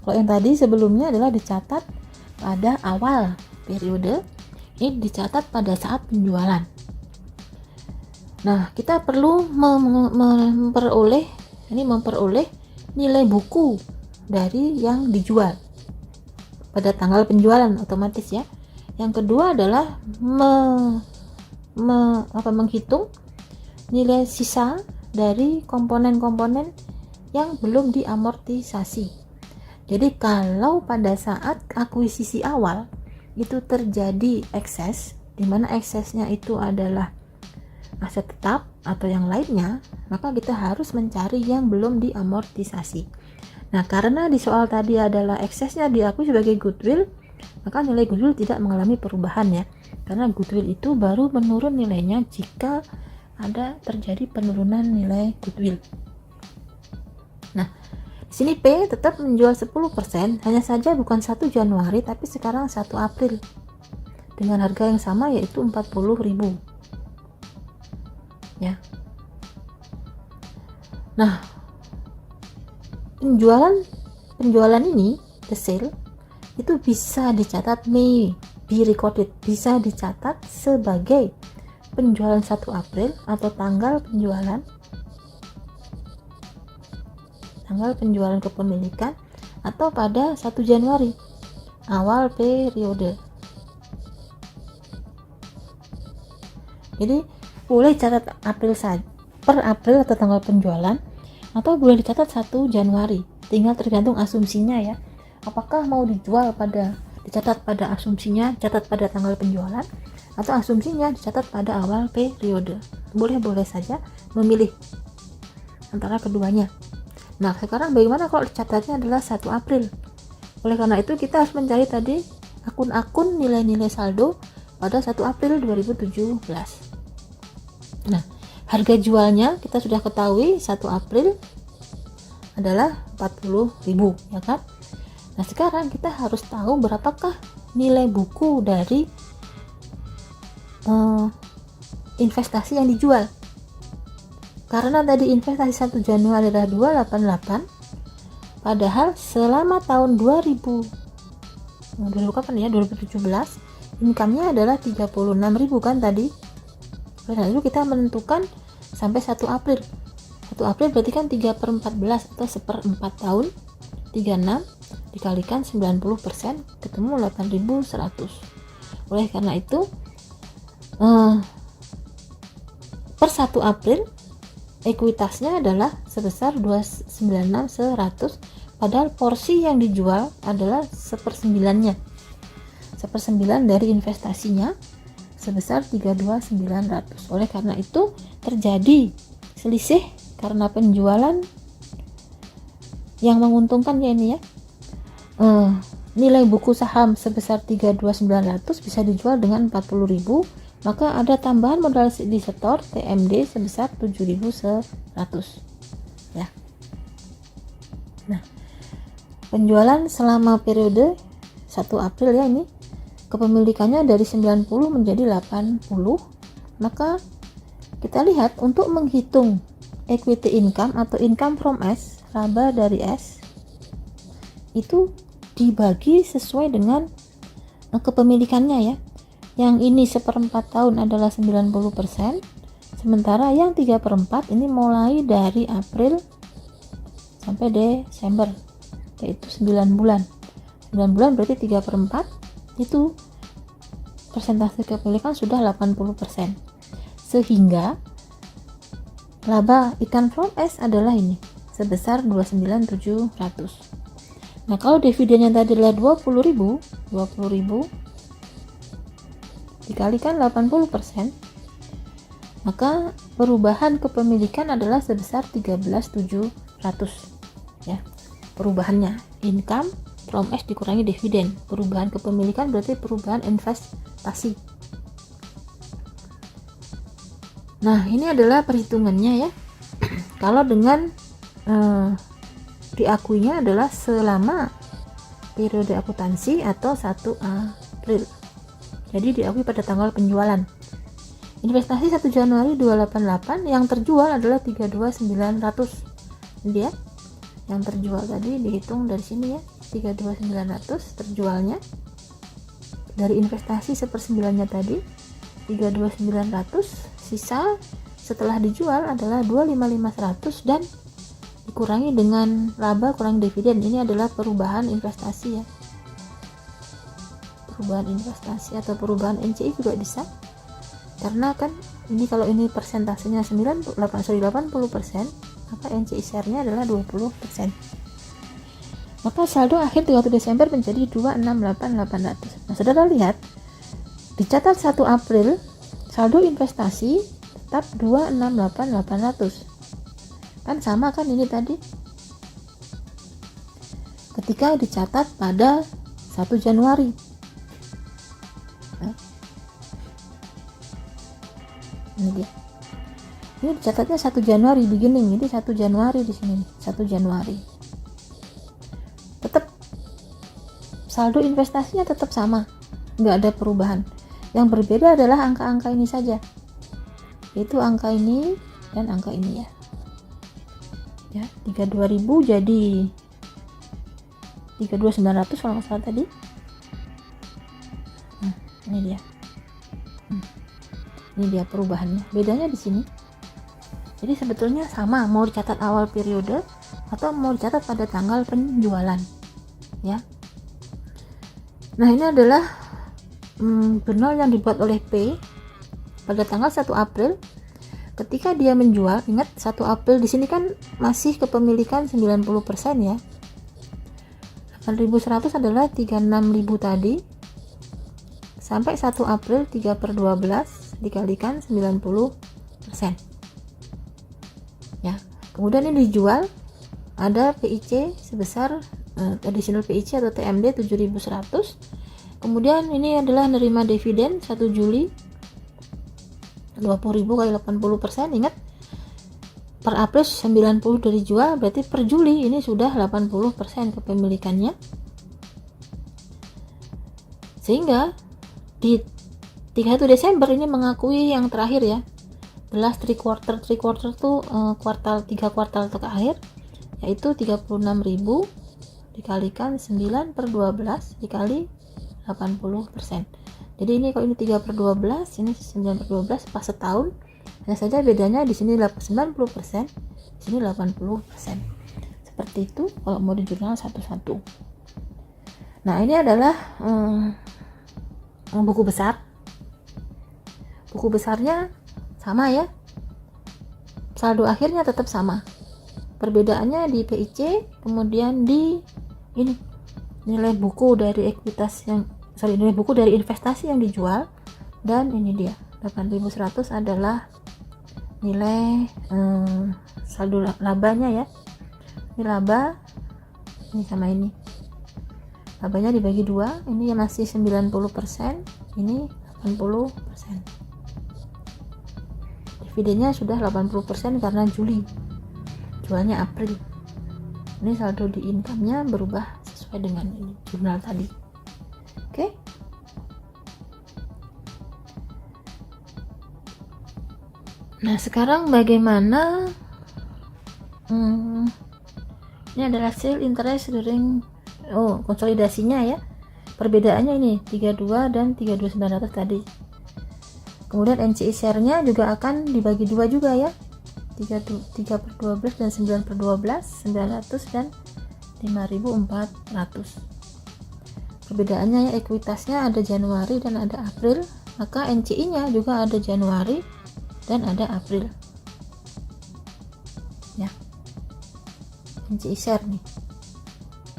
Kalau yang tadi sebelumnya adalah dicatat pada awal periode, ini dicatat pada saat penjualan. Nah, kita perlu memperoleh nilai buku dari yang dijual pada tanggal penjualan otomatis ya. Yang kedua adalah menghitung nilai sisa dari komponen-komponen yang belum diamortisasi. Jadi kalau pada saat akuisisi awal itu terjadi ekses, di mana eksesnya itu adalah aset tetap atau yang lainnya, maka kita harus mencari yang belum diamortisasi. Nah, karena di soal tadi adalah eksesnya diakui sebagai goodwill, maka nilai goodwill tidak mengalami perubahan ya, karena goodwill itu baru menurun nilainya jika ada terjadi penurunan nilai goodwill. Nah, di sini P tetap menjual 10%, hanya saja bukan 1 Januari tapi sekarang 1 April dengan harga yang sama, yaitu 40.000 ya. Nah, penjualan ini, the sale, itu bisa dicatat may be recorded, bisa dicatat sebagai penjualan 1 April atau tanggal penjualan kepemilikan, atau pada 1 Januari awal periode. Jadi boleh catat April saja, per April atau tanggal penjualan, atau boleh dicatat 1 Januari, tinggal tergantung asumsinya ya, apakah mau dicatat pada asumsinya catat pada tanggal penjualan, atau asumsinya dicatat pada awal periode. Boleh saja memilih antara keduanya. Nah, sekarang bagaimana kalau dicatatnya adalah 1 April? Oleh karena itu kita harus mencari tadi akun-akun nilai-nilai saldo pada 1 April 2017. Nah, harga jualnya kita sudah ketahui 1 April adalah 40.000 ya kan. Nah, sekarang kita harus tahu berapakah nilai buku dari investasi yang dijual. Karena tadi investasi 1 Januari adalah 288, padahal selama tahun 2017 income-nya adalah 36.000 kan tadi. Lalu kita menentukan sampai 1 April. 1 April berarti kan 3/14 atau 1/4 tahun. 36 dikalikan 90% ketemu 8.100. Oleh karena itu per 1 April ekuitasnya adalah sebesar 296.100, padahal porsi yang dijual adalah 1/9 dari investasinya sebesar 32.900. Oleh karena itu terjadi selisih karena penjualan yang menguntungkan ya ini ya. Nilai buku saham sebesar 32.900 bisa dijual dengan 40.000, maka ada tambahan modal di setor TMD sebesar 7.100 ya. Nah, penjualan selama periode 1 April ya ini, kepemilikannya dari 90 menjadi 80, maka kita lihat untuk menghitung equity income atau income from S, laba dari S, itu dibagi sesuai dengan kepemilikannya ya. Yang ini 1/4 tahun adalah 90%, sementara yang 3/4 ini mulai dari April sampai Desember, yaitu 9 bulan. 9 bulan berarti 3/4, itu persentase kepemilikan sudah 80%. Sehingga laba ikan from S adalah ini sebesar 29.700. Nah, kalau dividennya tadi adalah 20.000 dikalikan 80%, maka perubahan kepemilikan adalah sebesar 13.700 ya. Perubahannya income from S dikurangi dividen. Perubahan kepemilikan berarti perubahan investasi. Nah, ini adalah perhitungannya ya. Kalau dengan diakuinya adalah selama periode akuntansi atau 1 April. Jadi diakui pada tanggal penjualan. Investasi 1 Januari 288, yang terjual adalah 32.900. Jadi ya, yang terjual tadi dihitung dari sini ya, 32.900 terjualnya. Dari investasi 1/9 tadi 32.900, sisa setelah dijual adalah 25.500 dan dikurangi dengan laba kurang dividen. Ini adalah perubahan investasi ya. Perubahan investasi atau perubahan NCI juga bisa, karena kan ini kalau ini persentasenya 80%, maka NCI share-nya adalah 20%. Maka saldo akhir 31 Desember menjadi 268.800. Nah, saudara lihat dicatat 1 April saldo investasi tetap 268.800. Kan sama kan ini tadi. ketika dicatat pada 1 Januari. Nah, ini dia. Ini dicatatnya 1 Januari beginning, jadi 1 Januari di sini, 1 Januari. Tetap saldo investasinya tetap sama, nggak ada perubahan. Yang berbeda adalah angka-angka ini saja, yaitu angka ini dan angka ini ya. Ya, 32.000 jadi 32.900 kalau nggak salah tadi. Nah, ini dia. Ini dia perubahannya. Bedanya di sini. Jadi sebetulnya sama, mau dicatat awal periode atau mau dicatat pada tanggal penjualan. Ya. Nah, ini adalah jurnal yang dibuat oleh P pada tanggal 1 April. Ketika dia menjual, ingat 1 April di sini kan masih kepemilikan 90% ya. 8.100 adalah 36.000 tadi. Sampai 1 April 3/12 dikalikan 90%. Ya. Kemudian ini dijual, ada PIC sebesar additional PIC atau TMD 7.100. Kemudian ini adalah nerima dividen 1 Juli 20.000 kali 80%. Ingat, per April 90 dari jual, berarti per Juli ini sudah 80% kepemilikannya. Sehingga di 31 Desember ini mengakui yang terakhir ya. The last 3 quarter tuh kuartal 3 kuartal terakhir, yaitu 36.000 dikalikan 9/12 dikali 80%. Jadi ini kalau ini 3/12, ini 9/12 pas setahun. Hanya saja bedanya di sini 90%, di sini 80%. Seperti itu kalau mau di jurnal satu-satu. Nah, ini adalah buku besar. Buku besarnya sama ya. Saldo akhirnya tetap sama. Perbedaannya di PIC, kemudian di ini nilai buku dari nilai buku dari investasi yang dijual, dan ini dia 8.100 adalah nilai saldo labanya ya. Ini laba, ini sama ini. Labanya dibagi 2, ini yang masih 90%, ini 80%. Dividennya sudah 80% karena Juli. Jualnya April. Ini saldo di income-nya berubah sesuai dengan ini jurnal tadi. Oke. Nah, sekarang bagaimana ini adalah hasil interest during konsolidasinya ya. Perbedaannya ini 32 dan 32.900 tadi. Kemudian NCI share-nya juga akan dibagi 2 juga ya. 3/12 dan 9/12, 900 dan 5.400. Perbedaannya ya, ekuitasnya ada Januari dan ada April, maka NCI-nya juga ada Januari dan ada April. Ya. NCI share nih.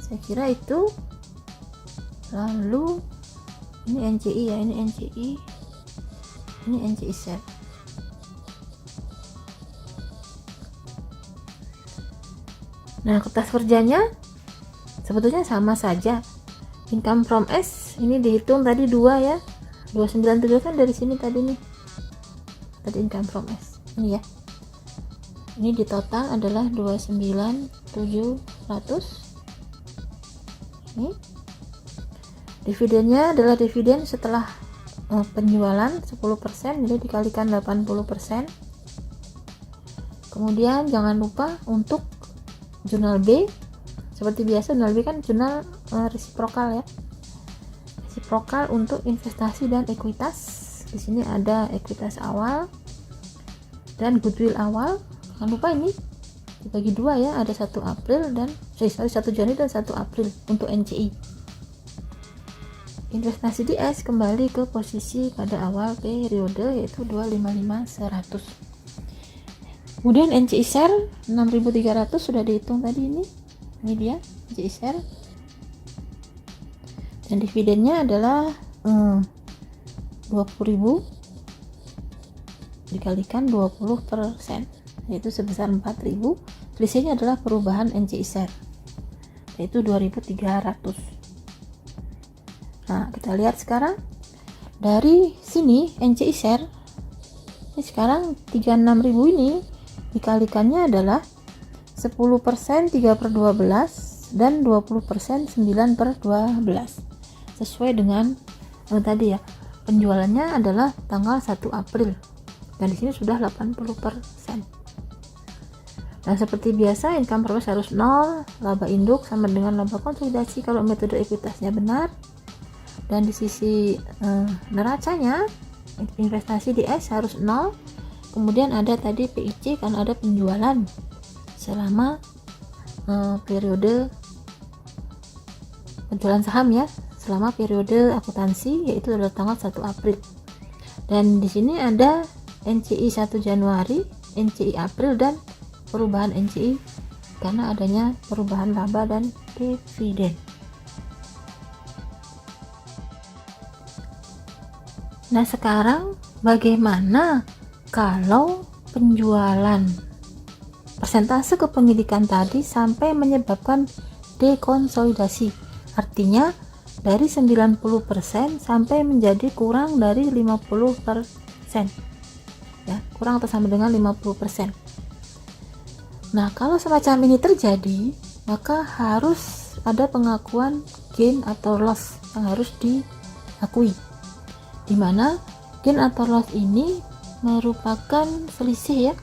Saya kira itu. Lalu ini NCI ya, ini NCI. Ini NCI share. Nah, kertas kerjanya sebetulnya sama saja. Income from S ini dihitung tadi 2 ya. 297 kan dari sini tadi nih. Tadi income from S. Ini ya. Ini di total adalah 29.700. Ini. Dividennya adalah dividen setelah penjualan 10%, jadi dikalikan 80%. Kemudian jangan lupa untuk jurnal B, seperti biasa jurnal B kan jurnal resiprokal ya. Resiprokal untuk investasi dan ekuitas. Di sini ada ekuitas awal dan goodwill awal. Jangan lupa ini dibagi 2 ya, ada 1 April dan 1 Januari dan 1 April untuk NCI. Investasi di S kembali ke posisi pada awal periode, yaitu 255.100. Kemudian NCI share 6.300 sudah dihitung tadi ini. Ini dia NCI share. Dan dividennya adalah 20.000 dikalikan 20%, yaitu sebesar 4.000. Selisihnya adalah perubahan NCI share. yaitu 2.300. Nah, kita lihat sekarang dari sini NCI share ini sekarang 36.000 ini dikalikannya adalah 10% 3/12 dan 20% 9/12 sesuai dengan tadi ya, penjualannya adalah tanggal 1 April dan di sini sudah 80%. Nah, seperti biasa income per base harus 0, laba induk sama dengan laba konsolidasi kalau metode ekuitasnya benar. Dan di sisi neracanya investasi di S harus 0. Kemudian ada tadi PIC karena ada penjualan selama periode penjualan saham ya, selama periode akuntansi yaitu adalah tanggal 1 April. Dan di sini ada NCI 1 Januari, NCI April dan perubahan NCI karena adanya perubahan laba dan dividen. Nah, sekarang bagaimana kalau penjualan persentase kepemilikan tadi sampai menyebabkan dekonsolidasi? Artinya dari 90% sampai menjadi kurang dari 50%. Ya, kurang atau sama dengan 50%. Nah, kalau semacam ini terjadi, maka harus ada pengakuan gain atau loss yang harus diakui. Dimana gain atau loss ini merupakan selisih ya,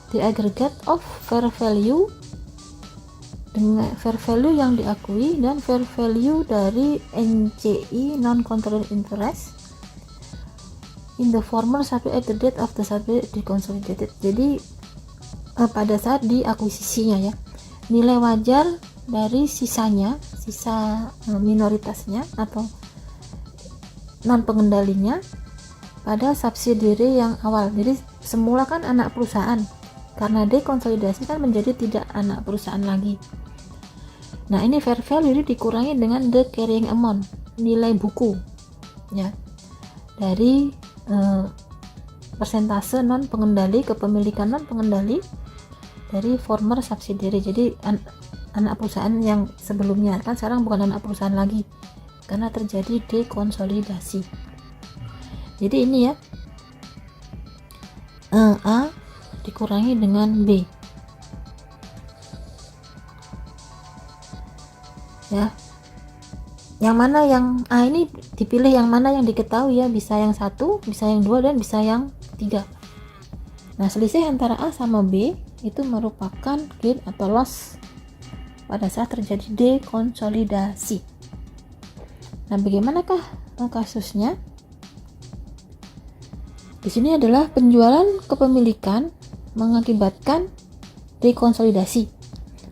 the aggregate of fair value dengan fair value yang diakui dan fair value dari NCI non controlling interest in the former sampai at the date of the sampai deconsolidated. Jadi pada saat diakuisisinya ya, nilai wajar dari sisanya, sisa minoritasnya atau non pengendalinya pada subsidiary yang awal. Jadi semula kan anak perusahaan, karena dekonsolidasi kan menjadi tidak anak perusahaan lagi. Nah, ini fair value dikurangi dengan the carrying amount, nilai buku ya, dari persentase non pengendali, kepemilikan non pengendali dari former subsidiary. Jadi anak perusahaan yang sebelumnya kan sekarang bukan anak perusahaan lagi karena terjadi dekonsolidasi. Jadi ini ya, A dikurangi dengan B ya, yang mana yang A ini dipilih, yang mana yang diketahui ya, bisa yang 1, bisa yang 2 dan bisa yang 3. Nah, selisih antara A sama B itu merupakan gain atau loss pada saat terjadi dekonsolidasi. Nah, bagaimanakah kasusnya? Di sini adalah penjualan kepemilikan mengakibatkan dekonsolidasi.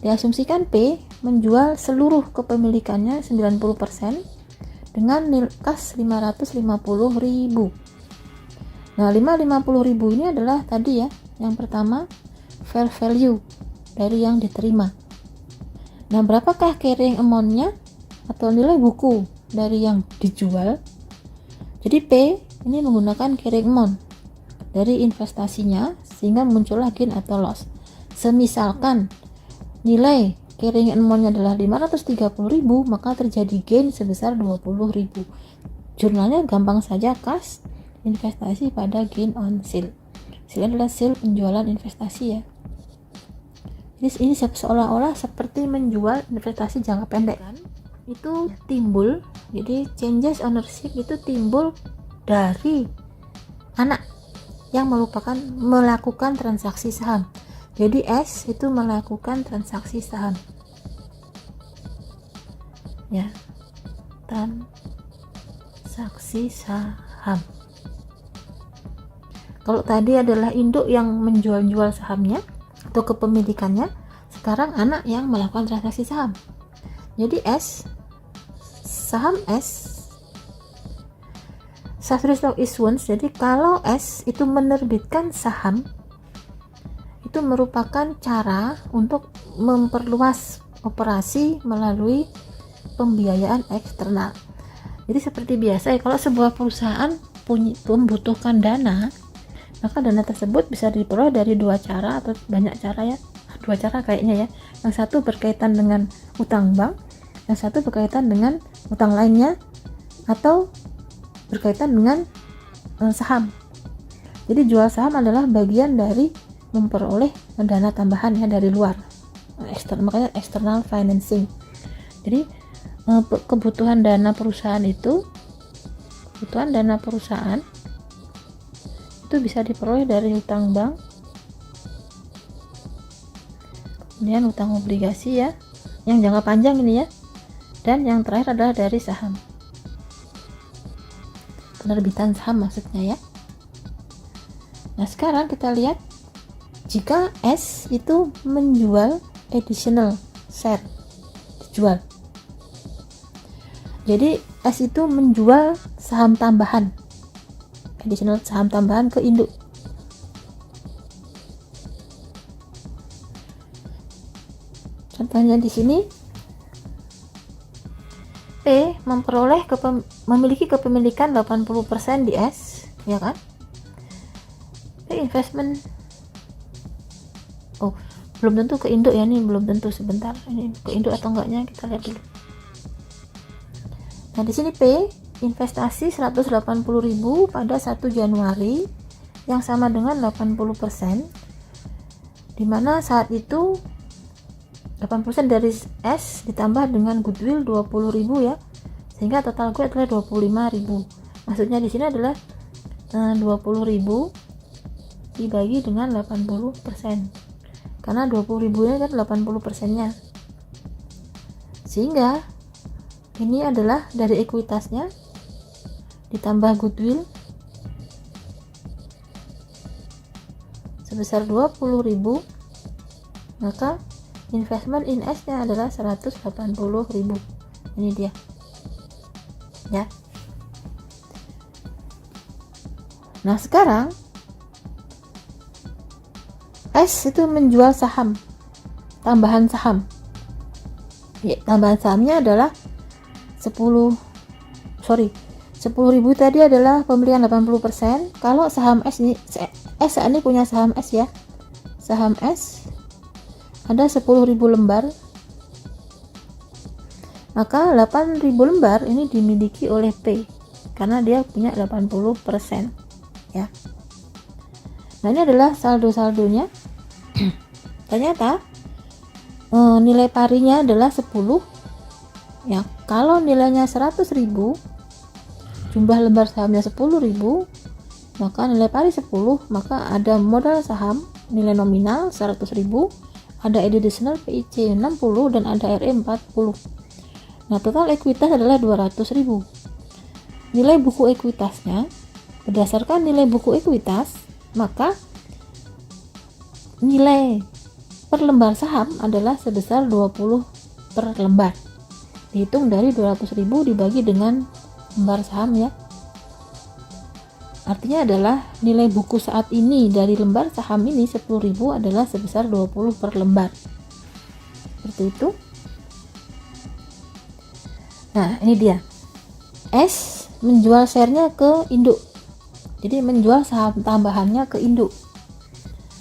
Diasumsikan P menjual seluruh kepemilikannya 90% dengan kas 550.000. Nah, 550.000 ini adalah tadi ya, yang pertama fair value dari yang diterima. Nah, berapakah carrying amount-nya atau nilai buku dari yang dijual? Jadi P ini menggunakan carrying amount dari investasinya sehingga muncullah gain atau loss. Semisalkan nilai carrying amount-nya adalah 530.000, maka terjadi gain sebesar 20.000. Jurnalnya gampang saja, kas investasi pada gain on sale. Sale adalah sale penjualan investasi ya. Jadi ini seolah-olah seperti menjual investasi jangka pendek kan? Itu timbul, jadi changes ownership itu timbul dari anak yang melakukan transaksi saham. Jadi S itu melakukan transaksi saham ya, transaksi saham. Kalau tadi adalah induk yang menjual-jual sahamnya atau kepemilikannya, sekarang anak yang melakukan transaksi saham. Jadi S, saham S, subsidiary stock issuance. Jadi kalau S itu menerbitkan saham, itu merupakan cara untuk memperluas operasi melalui pembiayaan eksternal. Jadi seperti biasa ya, kalau sebuah perusahaan membutuhkan dana, maka dana tersebut bisa diperoleh dari dua cara atau banyak cara ya, dua cara kayaknya ya. Yang satu berkaitan dengan utang bank, yang satu berkaitan dengan utang lainnya atau berkaitan dengan saham. Jadi jual saham adalah bagian dari memperoleh dana tambahan ya dari luar, makanya external financing. Jadi kebutuhan dana perusahaan itu bisa diperoleh dari hutang bank, kemudian hutang obligasi ya, yang jangka panjang ini ya, dan yang terakhir adalah dari saham, penerbitan saham maksudnya ya. Nah sekarang kita lihat jika S itu menjual additional share, dijual. Jadi S itu menjual saham tambahan, additional saham tambahan ke induk. Contohnya di sini P memiliki kepemilikan 80% di S, ya kan? P investment. Oh, belum tentu ke induk ya, ini belum tentu, sebentar. Ini ke induk atau enggaknya kita lihat dulu. Nah, di sini P investasi 180.000 pada 1 Januari yang sama dengan 80%, dimana saat itu 80% dari S ditambah dengan goodwill 20.000 ya, sehingga total gue adalah 25.000. Maksudnya di sini adalah 20.000 dibagi dengan 80%, karena 20.000 nya kan 80% nya, sehingga ini adalah dari ekuitasnya ditambah goodwill sebesar 20.000, maka investment in S nya adalah 180.000. Ini dia ya. Nah sekarang S itu menjual saham, tambahan saham ya, tambahan sahamnya adalah 10.000 tadi adalah pembelian 80%. Kalau saham S ini, S saat ini punya saham S ya, saham S ada 10.000 lembar, maka 8.000 lembar ini dimiliki oleh P karena dia punya 80% ya. Nah ini adalah saldo-saldonya. Ternyata nilai parinya adalah 10 ya. Kalau nilainya 100.000, jumlah lembar sahamnya 10.000, maka nilai pari 10, maka ada modal saham nilai nominal 100.000, ada additional PIC 60, dan ada RE 40. Nah total ekuitas adalah 200.000. Nilai buku ekuitasnya, berdasarkan nilai buku ekuitas, maka nilai per lembar saham adalah sebesar 20 per lembar, dihitung dari 200.000 dibagi dengan lembar saham ya. Artinya adalah nilai buku saat ini dari lembar saham ini 10.000 adalah sebesar 20 per lembar, seperti itu. Nah ini dia, S menjual share-nya ke induk, jadi menjual saham tambahannya ke induk.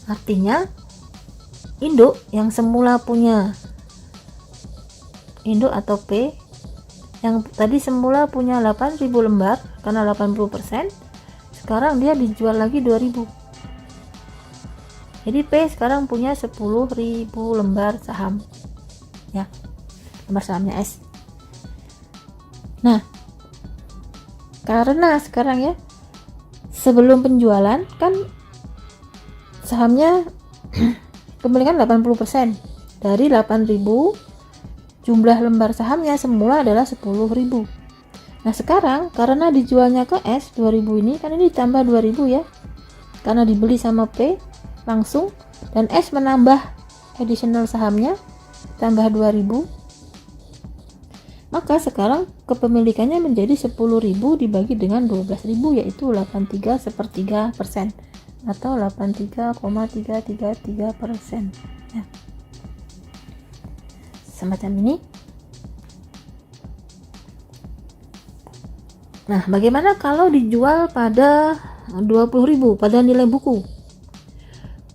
Artinya induk yang semula punya, induk atau P yang tadi semula punya 8.000 lembar karena 80%, sekarang dia dijual lagi 2.000. Jadi P sekarang punya 10.000 lembar saham ya, lembar sahamnya S. Nah karena sekarang ya, sebelum penjualan kan sahamnya kembalikan 80%. Dari 8.000, jumlah lembar sahamnya semula adalah 10.000. Nah sekarang karena dijualnya ke S 2.000 ini, kan ini ditambah 2.000 ya, karena dibeli sama P langsung, dan S menambah additional sahamnya tambah 2.000, maka sekarang kepemilikannya menjadi 10.000 dibagi dengan 12.000, yaitu 83/3% atau 83,333% ya. Semacam ini. Nah bagaimana kalau dijual pada 20.000 pada nilai buku?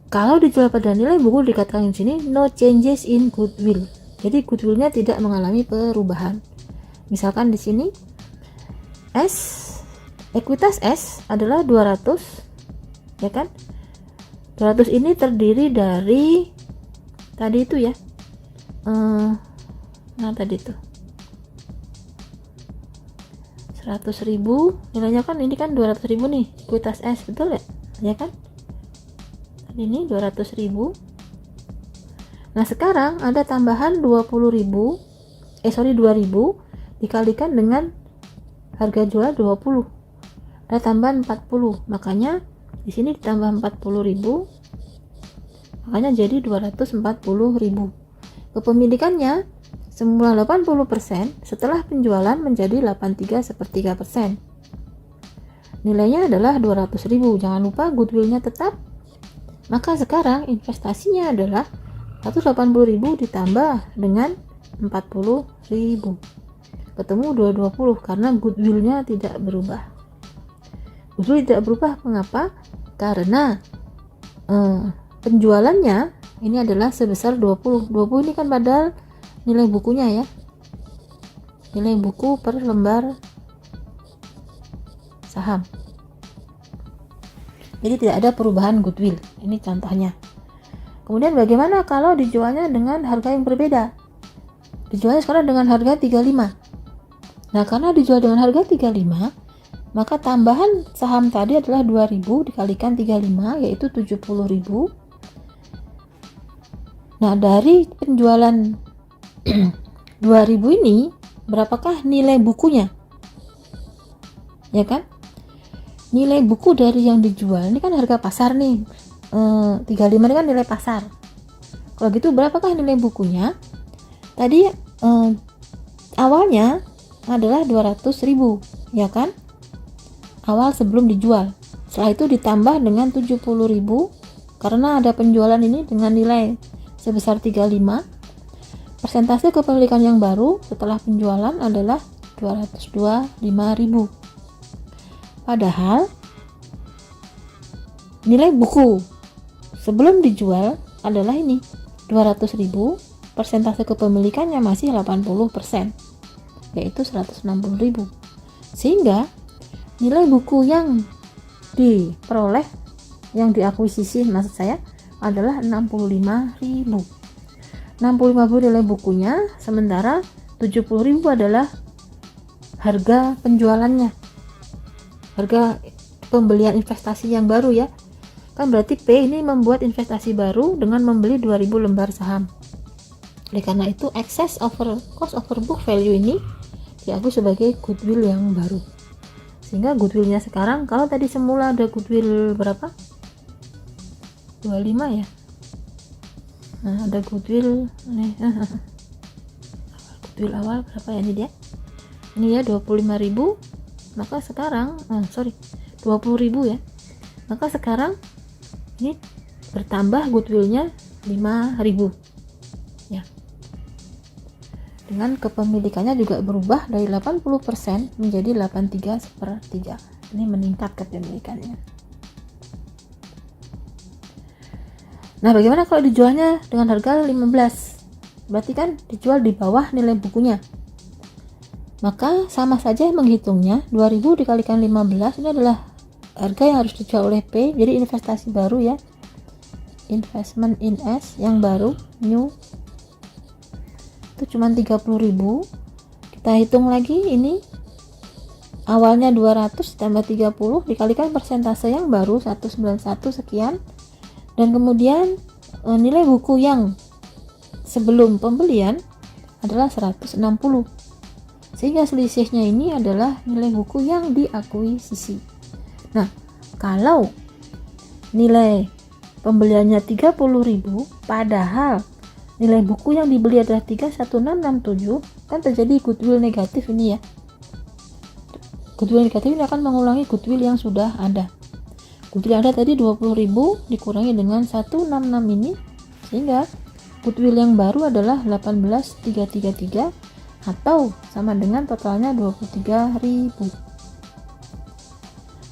Kalau dijual pada nilai buku dikatakan di sini no changes in goodwill. Jadi goodwillnya tidak mengalami perubahan. Misalkan di sini ekuitas S adalah 200, ya kan? 200 ini terdiri dari tadi itu ya. Tadi itu 100.000 nilainya kan, ini kan 200.000 nih ekuitas S, betul ya? Ya kan? Tadi ini 200.000. Nah, sekarang ada tambahan 20.000 2.000 dikalikan dengan harga jual 20. Ada tambahan 40. Makanya di sini ditambah 40.000. Makanya jadi 240.000. Kepemilikannya semula 80%, setelah penjualan menjadi 83/3%. Nilainya adalah 200.000. Jangan lupa goodwillnya tetap. Maka sekarang investasinya adalah 180.000 ditambah dengan 40.000. Ketemu 220 karena goodwillnya tidak berubah. Goodwill tidak berubah, mengapa? Karena penjualannya ini adalah sebesar 20. 20 ini kan padahal nilai bukunya ya. Nilai buku per lembar saham. Jadi tidak ada perubahan goodwill. Ini contohnya. Kemudian bagaimana kalau dijualnya dengan harga yang berbeda? Dijualnya sekarang dengan harga 35. Nah, karena dijual dengan harga 35, maka tambahan saham tadi adalah 2.000 dikalikan 35, yaitu 70.000. Nah, dari penjualan 2.000 ini, berapakah nilai bukunya? Ya kan? Nilai buku dari yang dijual, ini kan harga pasar nih. 35 ini kan nilai pasar. Kalau gitu berapakah nilai bukunya? Tadi awalnya adalah 200.000, ya kan? Awal sebelum dijual. Setelah itu ditambah dengan 70.000 karena ada penjualan ini dengan nilai sebesar 35. Persentase kepemilikan yang baru setelah penjualan adalah 225.000. Padahal nilai buku sebelum dijual adalah ini 200.000, persentase kepemilikannya masih 80%, yaitu 160.000. Sehingga nilai buku yang diperoleh, yang diakuisisi maksud saya, adalah 65.000. 65.000 nilai bukunya, sementara 70.000 adalah harga penjualannya. Harga pembelian investasi yang baru ya. Kan berarti P ini membuat investasi baru dengan membeli 2.000 lembar saham. Oleh karena itu excess over cost over book value ini diakui sebagai goodwill yang baru. Sehingga goodwillnya sekarang, kalau tadi semula ada goodwill berapa? 25 ya. Nah, ada goodwill nih. Goodwill awal berapa ya ini dia? Ini ya 25.000. Maka sekarang 20.000 ya. Maka sekarang ini bertambah goodwillnya 5.000 ya. Dengan kepemilikannya juga berubah dari 80% menjadi 83/3. Ini meningkat kepemilikannya. Nah, bagaimana kalau dijualnya dengan harga 15? Berarti kan dijual di bawah nilai bukunya. Maka sama saja menghitungnya, 2.000 dikalikan 15 ini adalah harga yang harus dijual oleh P. Jadi investasi baru ya. Investment in S yang baru, new, itu cuma 30.000. Kita hitung lagi, ini awalnya 200 tambah 30 dikalikan persentase yang baru 191 sekian, dan kemudian nilai buku yang sebelum pembelian adalah 160, sehingga selisihnya ini adalah nilai buku yang diakuisisi. Nah, kalau nilai pembeliannya 30.000 padahal nilai buku yang dibeli adalah 31667, kan terjadi goodwill negatif ini ya. Goodwill negatif ini akan mengulangi goodwill yang sudah ada. Goodwill yang ada tadi 20.000 dikurangi dengan 166 ini, sehingga goodwill yang baru adalah 18.333 atau sama dengan totalnya 23.000.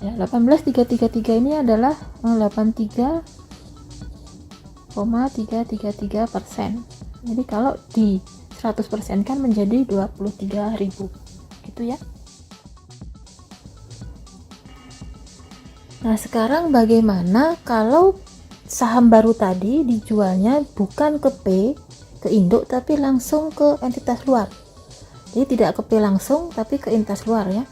Ya, 18.333 ini adalah 83,333%. Jadi kalau di 100% kan menjadi 23.000 gitu ya. Nah, sekarang bagaimana kalau saham baru tadi dijualnya bukan ke P, ke induk, tapi langsung ke entitas luar. Jadi tidak ke P langsung tapi ke entitas luar ya.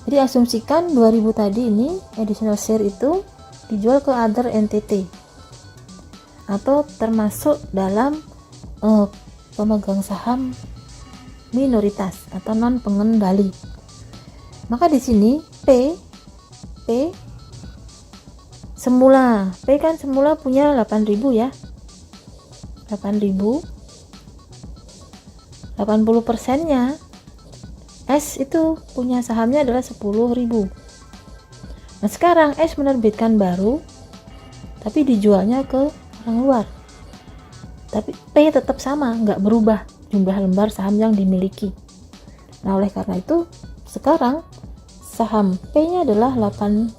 Jadi asumsikan 2000 tadi ini additional share itu dijual ke other entity atau termasuk dalam pemegang saham minoritas atau non pengendali. Maka di sini P semula P kan semula punya 8.000 ya. 8.000, 80%-nya S itu punya sahamnya adalah 10.000. Nah, sekarang S menerbitkan baru tapi dijualnya ke orang luar. Tapi P tetap sama, nggak berubah jumlah lembar saham yang dimiliki. Nah, oleh karena itu sekarang saham P-nya adalah 8,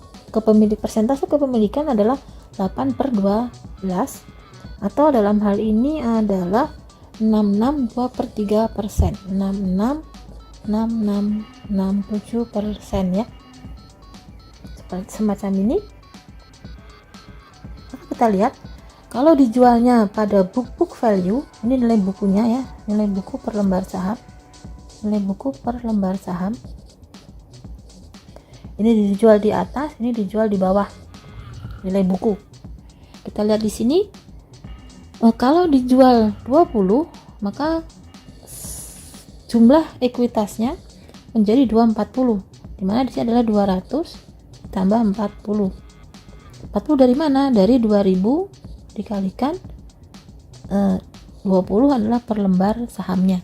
persentase kepemilikan adalah 8/12, atau dalam hal ini adalah 66,2/3%, 66,67% ya, semacam ini. Maka kita lihat kalau dijualnya pada book value, ini nilai bukunya ya, nilai buku per lembar saham, ini dijual di atas, ini dijual di bawah nilai buku. Kita lihat di sini, kalau dijual 20, maka jumlah ekuitasnya menjadi 240, dimana di sini adalah 200 tambah 40. 40 dari mana? Dari 2000 dikalikan 20 adalah per lembar sahamnya.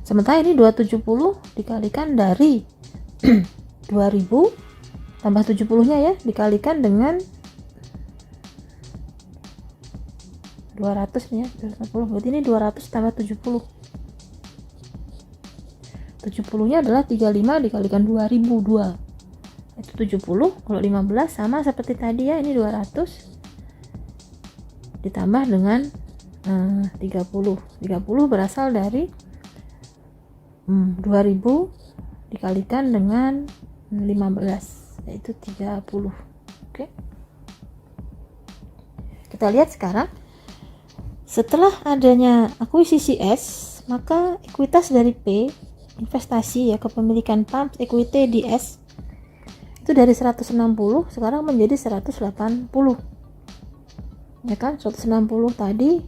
Sementara ini 270 dikalikan dari 2000 tambah 70-nya ya, dikalikan dengan 200 nih ya, 240. Berarti ini 200 tambah 70. 70-nya adalah 35 dikalikan 2002. Itu 70. Kalau 15 sama seperti tadi ya, ini 200 ditambah dengan 30. 30 berasal dari 2000 dikalikan dengan 15, yaitu 30. Oke. Kita lihat sekarang, setelah adanya akuisisi S, maka ekuitas dari P, investasi ya, kepemilikan pump equity di S, itu dari 160 sekarang menjadi 180. Ya kan, 160 tadi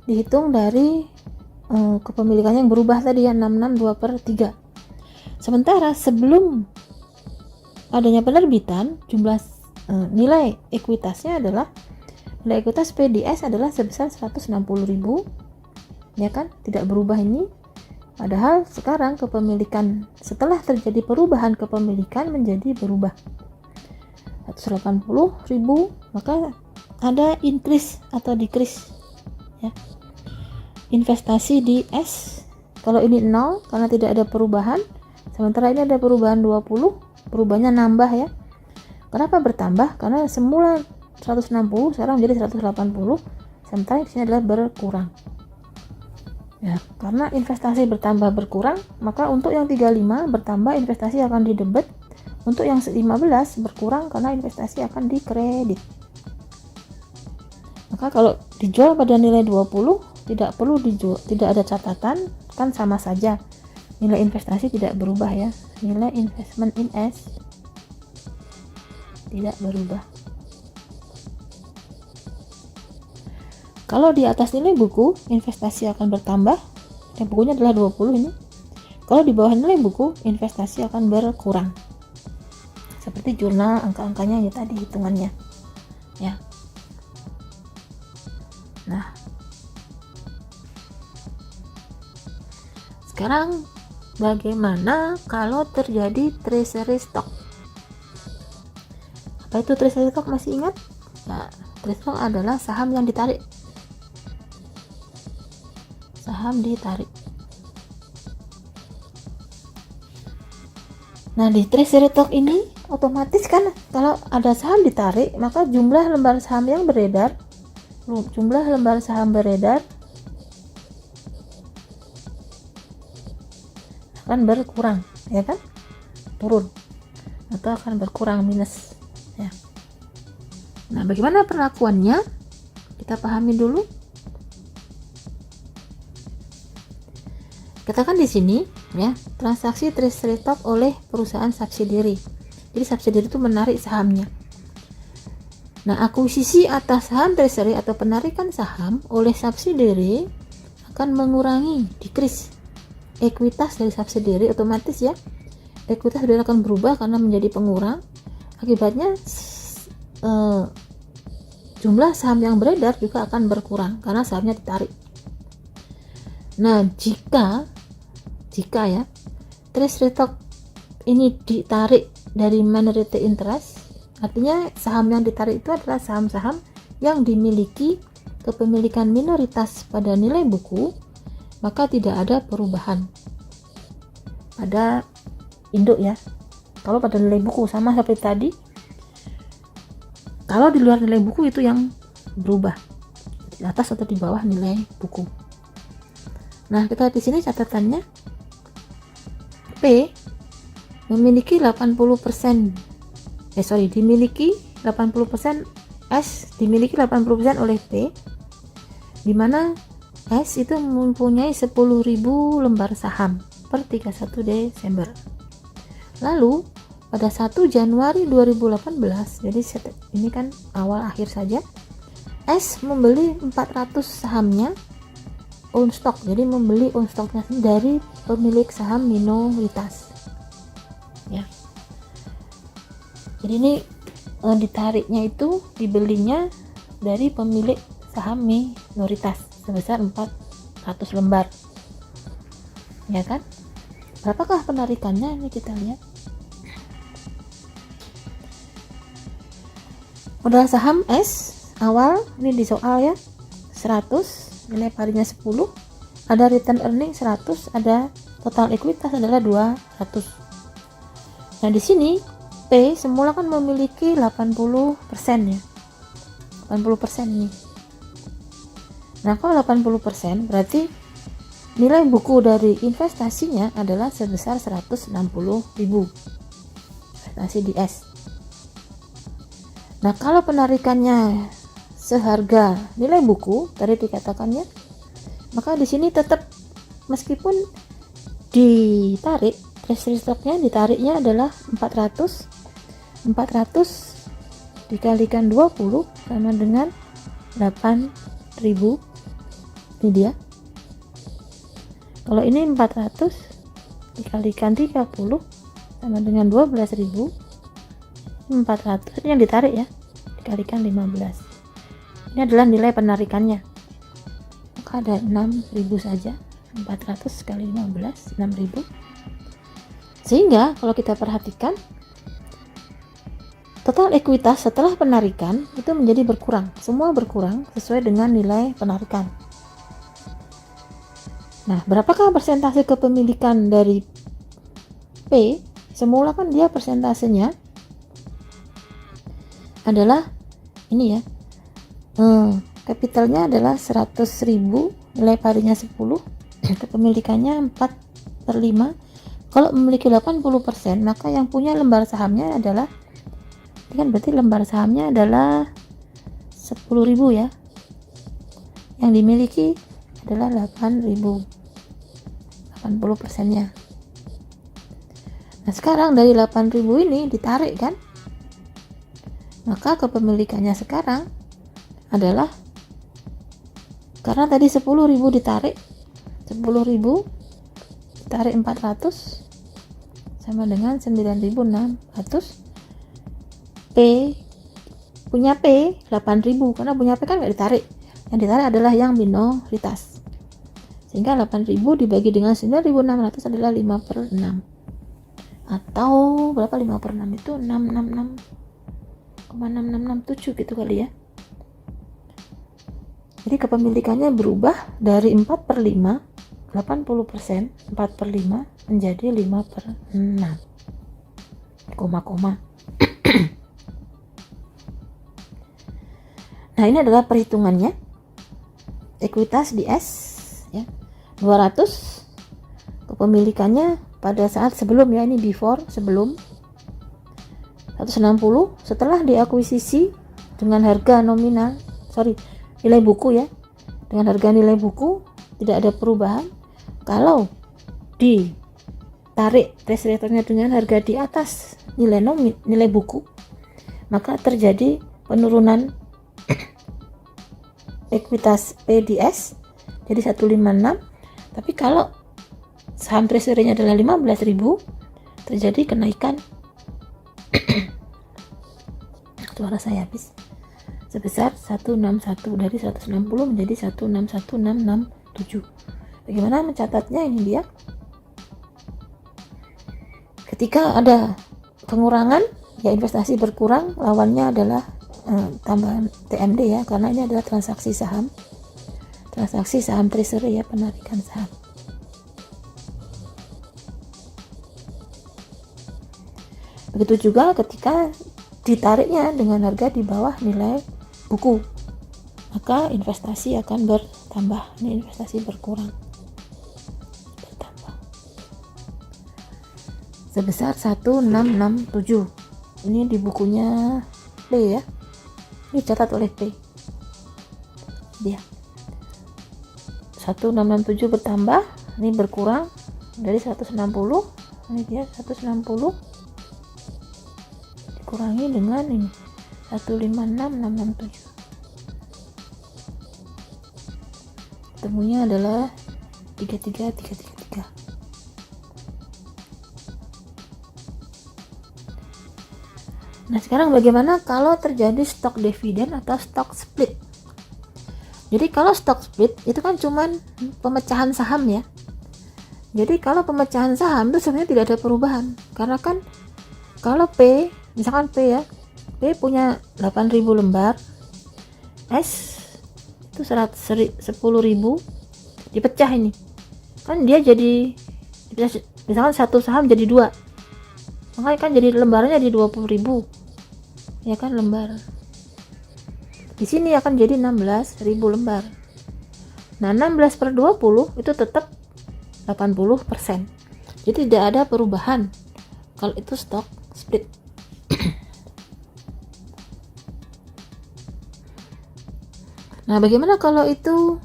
dihitung dari kepemilikan yang berubah tadi ya, 662/3. Sementara sebelum adanya penerbitan, jumlah nilai ekuitasnya adalah, nilai ekuitas PDS adalah sebesar 160.000 ya kan, tidak berubah ini. Padahal sekarang kepemilikan, setelah terjadi perubahan kepemilikan menjadi berubah 180.000, maka ada increase atau decrease ya. Investasi di S, kalau ini 0 karena tidak ada perubahan, sementara ini ada perubahan 20, perubahannya nambah ya. Kenapa bertambah? Karena semula 160 sekarang menjadi 180, sementara di sini adalah berkurang ya. Karena investasi bertambah berkurang, maka untuk yang 35 bertambah investasi akan didebet, untuk yang 15 berkurang karena investasi akan dikredit. Maka kalau dijual pada nilai 20, tidak perlu dijual, tidak ada catatan, kan sama saja, nilai investasi tidak berubah ya, nilai investment in S tidak berubah. Kalau di atas nilai buku, investasi akan bertambah, yang bukunya adalah 20 ini. Kalau di bawah nilai buku, investasi akan berkurang, seperti jurnal angka-angkanya ya tadi, hitungannya ya. Nah, sekarang bagaimana kalau terjadi treasury stock? Apa itu treasury stock, masih ingat? Nah, treasury stock adalah saham yang ditarik. Saham ditarik. Nah, di treasury stock ini otomatis kan kalau ada saham ditarik, maka jumlah lembar saham yang beredar jumlah lembar saham beredar akan berkurang, ya kan, turun atau akan berkurang, minus ya. Nah, bagaimana perlakuannya, kita pahami dulu. Katakan di sini ya, transaksi treasury stock oleh perusahaan subsidiary. Jadi subsidiary itu menarik sahamnya. Nah, akuisisi atas saham treasury atau penarikan saham oleh subsidiary akan mengurangi, decrease ekuitas dari subsidiary, otomatis ya. Ekuitas sudah akan berubah karena menjadi pengurang. Akibatnya jumlah saham yang beredar juga akan berkurang karena sahamnya ditarik. Nah, jika ya treasury stock ini ditarik dari minority interest, artinya saham yang ditarik itu adalah saham-saham yang dimiliki kepemilikan minoritas pada nilai buku, maka tidak ada perubahan pada induk ya. Kalau pada nilai buku sama seperti tadi, kalau di luar nilai buku itu yang berubah, di atas atau di bawah nilai buku. Nah, kita di sini catatannya, P memiliki 80%, dimiliki 80%, S dimiliki 80% oleh P, di mana S itu mempunyai 10.000 lembar saham per 31 Desember. Lalu pada 1 Januari 2018, jadi ini kan awal akhir saja, S membeli 400 sahamnya own stock, jadi membeli own stocknya dari pemilik saham minoritas ya. Jadi ini ditariknya itu, dibelinya dari pemilik saham minoritas sebesar 400 lembar ya kan. Berapakah penarikannya, ini kita lihat. Modal saham S awal ini di soal ya, 100, nilai parinya 10, ada return earning 100, ada total ekuitas adalah 200. Nah, di sini P semula kan memiliki 80% ya, 80% ini. Nah, kalau 80% berarti nilai buku dari investasinya adalah sebesar 160.000 investasi di S. Nah, kalau penarikannya seharga nilai buku tadi dikatakannya, maka di sini tetap meskipun ditarik treasury stocknya, ditariknya adalah 400 dikalikan 20 sama dengan 8.000, ini dia. Kalau ini 400 dikalikan 30 sama dengan 12.000, 400 ini yang ditarik ya, dikalikan 15, ini adalah nilai penarikannya, maka ada 6.000 saja. 400 kali 15, 6.000. Sehingga kalau kita perhatikan, total ekuitas setelah penarikan itu menjadi berkurang, semua berkurang sesuai dengan nilai penarikan. Nah, berapakah persentase kepemilikan dari P? Semula kan dia persentasenya adalah ini ya, kapitalnya adalah 100.000, nilai parinya 10, kepemilikannya 4/5. Kalau memiliki 80%, maka yang punya lembar sahamnya adalah, ini kan berarti lembar sahamnya adalah 10.000 ya, yang dimiliki adalah 8.000, 80%-nya. Nah, sekarang dari 8.000 ini ditarik kan, maka kepemilikannya sekarang adalah, karena tadi 10.000 ditarik, 10.000 ditarik 400 sama dengan 9.600. P punya P 8.000, karena punya P kan nggak ditarik, yang ditarik adalah yang minoritas, sehingga 8.000 dibagi dengan 9.600 adalah 5/6, atau berapa 5/6 itu 666,6667 gitu kali ya. Jadi kepemilikannya berubah dari 4/5, 80%, 4/5 menjadi 5/6, koma. Nah, ini adalah perhitungannya. Ekuitas di S ya. 200 kepemilikannya pada saat sebelum ya, ini before, sebelum. 160 setelah diakuisisi dengan harga nominal, nilai buku ya. Dengan harga nilai buku tidak ada perubahan. Kalau ditarik trace returnnya dengan harga di atas nilai buku, maka terjadi penurunan ekuitas PDS jadi 156. Tapi kalau saham treasury-nya adalah 15.000, terjadi kenaikan suara saya habis, sebesar 161, dari 160 menjadi 161667. Bagaimana mencatatnya? Ini dia. Ketika ada pengurangan ya, investasi berkurang, lawannya adalah tambahan TMD ya, karena ini adalah transaksi saham treasury ya, penarikan saham. Begitu juga ketika ditariknya dengan harga di bawah nilai buku, maka investasi akan bertambah. Ini investasi berkurang, bertambah sebesar 1667. Ini di bukunya P ya, ini catat oleh P dia. 1667 bertambah, ini berkurang dari 160. Ini dia 160 kurangi dengan ini 156667, temunya adalah 33333. Nah, sekarang bagaimana kalau terjadi stok dividen atau stok split? Jadi kalau stok split itu kan cuman pemecahan saham ya. Jadi kalau pemecahan saham itu sebenarnya tidak ada perubahan, karena kan kalau P, misalkan P ya, P punya 8.000 lembar, S itu 10.000 dipecah, ini kan dia jadi, misalkan satu saham jadi 2, makanya kan jadi lembarnya di 20.000 ya kan, lembar di sini akan jadi 16.000 lembar. Nah, 16/20 itu tetap 80%, jadi tidak ada perubahan kalau itu stok split. Nah, bagaimana kalau itu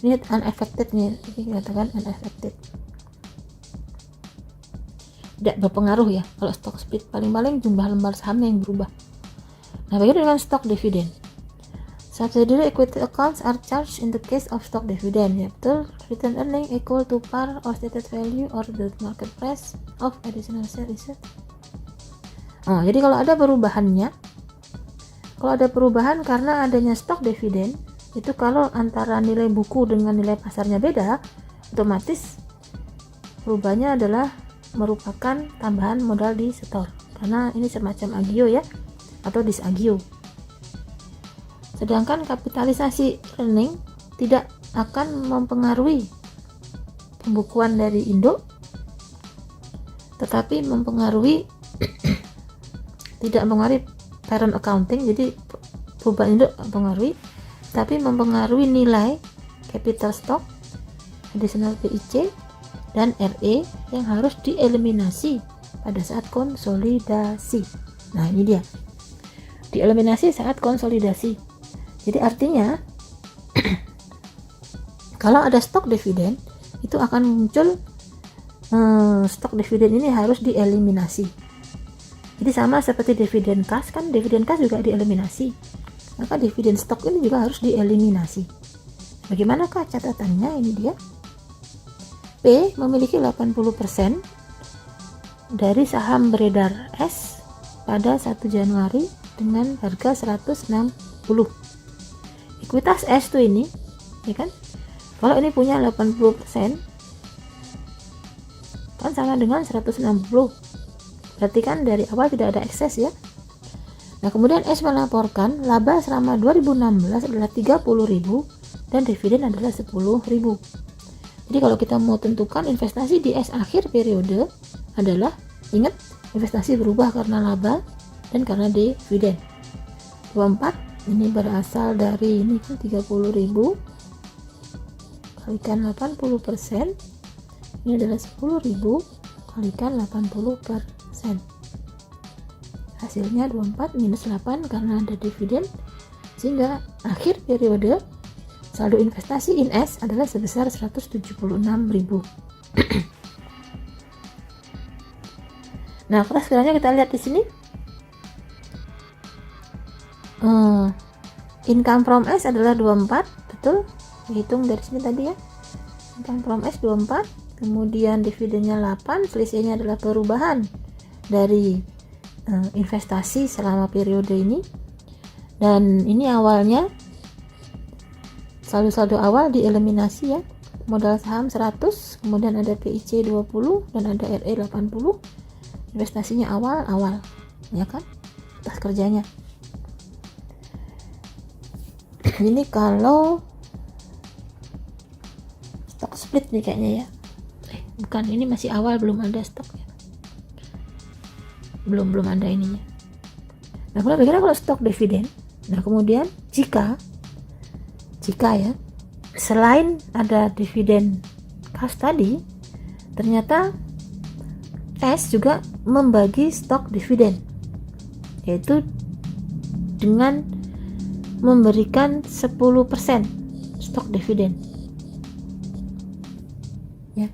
ini unaffected nih, dikatakan unaffected, tidak berpengaruh ya kalau stok split, paling-paling jumlah lembar sahamnya yang berubah. Nah, bagaimana dengan stok dividen? Subsidiary equity accounts are charged in the case of stock dividend. Ya betul, return earning equal to par or stated value or the market price of additional share issued. Oh, jadi kalau ada perubahan karena adanya stok dividen, itu kalau antara nilai buku dengan nilai pasarnya beda, otomatis perubahannya adalah merupakan tambahan modal di setor, karena ini semacam agio ya, atau disagio. Sedangkan kapitalisasi earning tidak akan mempengaruhi pembukuan dari induk, tetapi tidak mempengaruhi parent accounting. Jadi perubahan induk mempengaruhi, tapi mempengaruhi nilai capital stock, additional PIC, dan RE yang harus dieliminasi pada saat konsolidasi. Nah, ini dia, dieliminasi saat konsolidasi. Jadi artinya kalau ada stok dividen itu akan muncul stok dividen ini harus dieliminasi. Jadi sama seperti dividen kas, kan dividen kas juga dieliminasi, maka dividen stok ini juga harus dieliminasi. Bagaimanakah catatannya? Ini dia. P memiliki 80% dari saham beredar S pada 1 Januari dengan harga 160. Ekuitas S tuh ini, ya kan? Kalau ini punya 80%, kan sama dengan 160. Berarti kan dari awal tidak ada ekses ya. Nah, kemudian S melaporkan laba selama 2016 adalah 30.000 dan dividen adalah 10.000. Jadi kalau kita mau tentukan investasi di S akhir periode adalah, ingat, investasi berubah karena laba dan karena dividen. 24 ini berasal dari ini kan 30.000 kalikan 80%, ini adalah 10.000 kalikan 80%, hasilnya 24 minus 8 karena ada dividen, sehingga akhir periode saldo investasi in S adalah sebesar 176.000. Nah, sekarang kita lihat di sini. Income from S adalah 24, betul? Dihitung dari sini tadi ya. Income from S 24, kemudian dividennya 8, selisihnya adalah perubahan dari investasi selama periode ini. Dan ini awalnya saldo-saldo awal dieliminasi ya. Modal saham 100, kemudian ada PIC 20 dan ada RE 80. Investasinya awal ya kan, atas kerjanya. Ini kalau stok split nih kayaknya ya, bukan, ini masih awal, belum ada stok ya, belum ada ininya. Nah, kalau bagaimana kalau stok dividen? Nah, kemudian jika ya selain ada dividen cash tadi, ternyata S juga membagi stok dividen, yaitu dengan memberikan 10% stok dividen ya,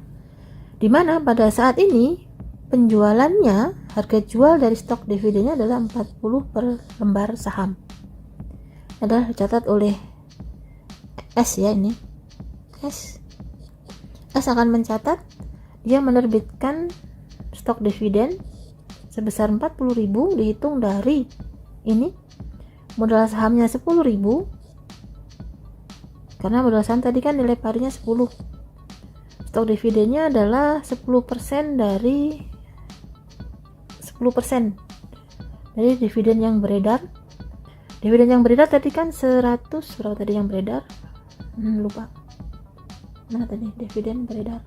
dimana pada saat ini penjualannya, harga jual dari stok dividennya adalah 40 per lembar saham. Adalah dicatat oleh S ya, ini S akan mencatat dia menerbitkan stok dividen sebesar 40.000 dihitung dari ini modal sahamnya 10.000, karena modal saham tadi kan nilai parinya 10. Stok dividennya adalah 10% dari dividen yang beredar. Dividen yang beredar tadi kan 100, berapa tadi yang beredar? Lupa. Mana tadi dividen beredar?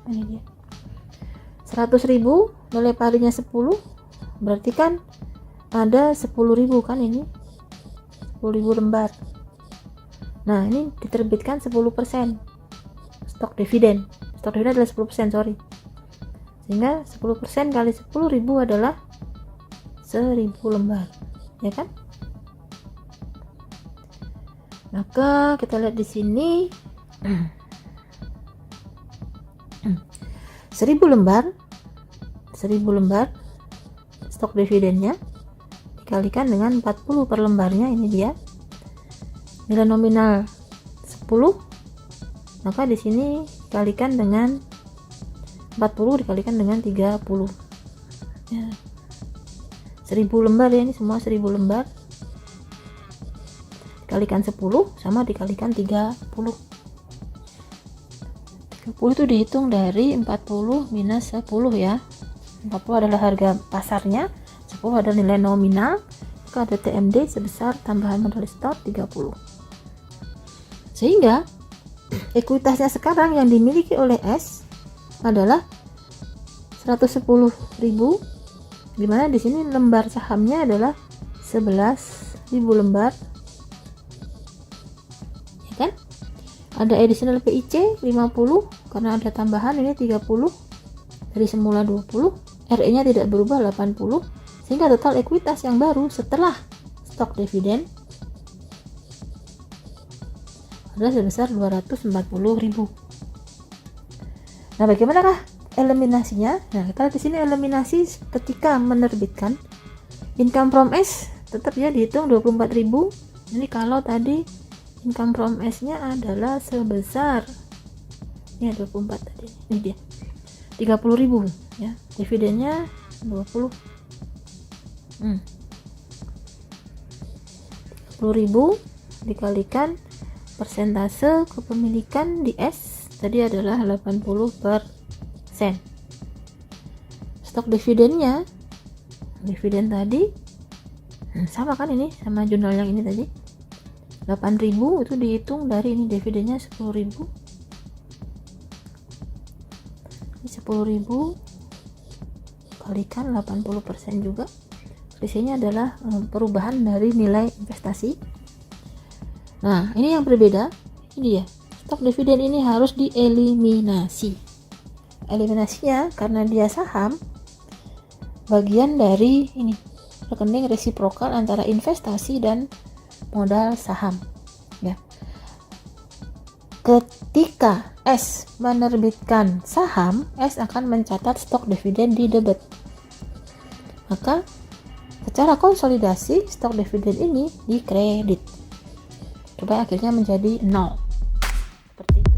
Ini dia. 100.000, nilai parinya 10, berarti kan ada 10.000 kan, ini 10.000 lembar. Nah, ini diterbitkan 10% stok dividen. Stok dividen adalah 10%, sorry. Sehingga 10% kali 10.000 adalah 1.000 lembar, ya kan? Maka kita lihat di sini 1.000 lembar stok dividennya dikalikan dengan 40 per lembarnya, ini dia nilai nominal 10, maka di sini dikalikan dengan 40 dikalikan dengan 30 ya, 1.000 lembar ya, ini semua 1.000 lembar dikalikan 10 sama dikalikan 30 itu dihitung dari 40 minus 10 ya. 40 adalah harga pasarnya, 10 adalah nilai nominal, maka ada TMD sebesar tambahan modal start 30. Sehingga ekuitasnya sekarang yang dimiliki oleh S adalah 110.000, dimana di sini lembar sahamnya adalah 11.000 lembar, ya kan? Ada additional PIC 50 karena ada tambahan, ini 30 dari semula 20, RE nya tidak berubah 80, sehingga total ekuitas yang baru setelah stok dividen adalah sebesar 240.000. Nah, bagaimanakah eliminasinya? Nah, kita di sini eliminasi ketika menerbitkan income from S tetap ya dihitung 24.000. Ini kalau tadi income from S nya adalah sebesar ini 24 tadi, ini dia 30.000 ya, dividennya 20 10.000 dikalikan persentase kepemilikan di S tadi adalah 80%. Stok dividennya, dividen tadi sama kan, ini sama jurnal yang ini tadi 8.000 itu dihitung dari ini dividennya 10.000, ini 10.000 kalikan 80% juga selisihnya adalah perubahan dari nilai investasi. Nah, ini yang berbeda, ini ya, stok dividen ini harus dieliminasi. Eliminasinya karena dia saham, bagian dari ini rekening resiprokal antara investasi dan modal saham ya. Ketika S menerbitkan saham, S akan mencatat stok dividen di debit. Maka secara konsolidasi stok dividen ini dikredit supaya akhirnya menjadi 0. Seperti itu.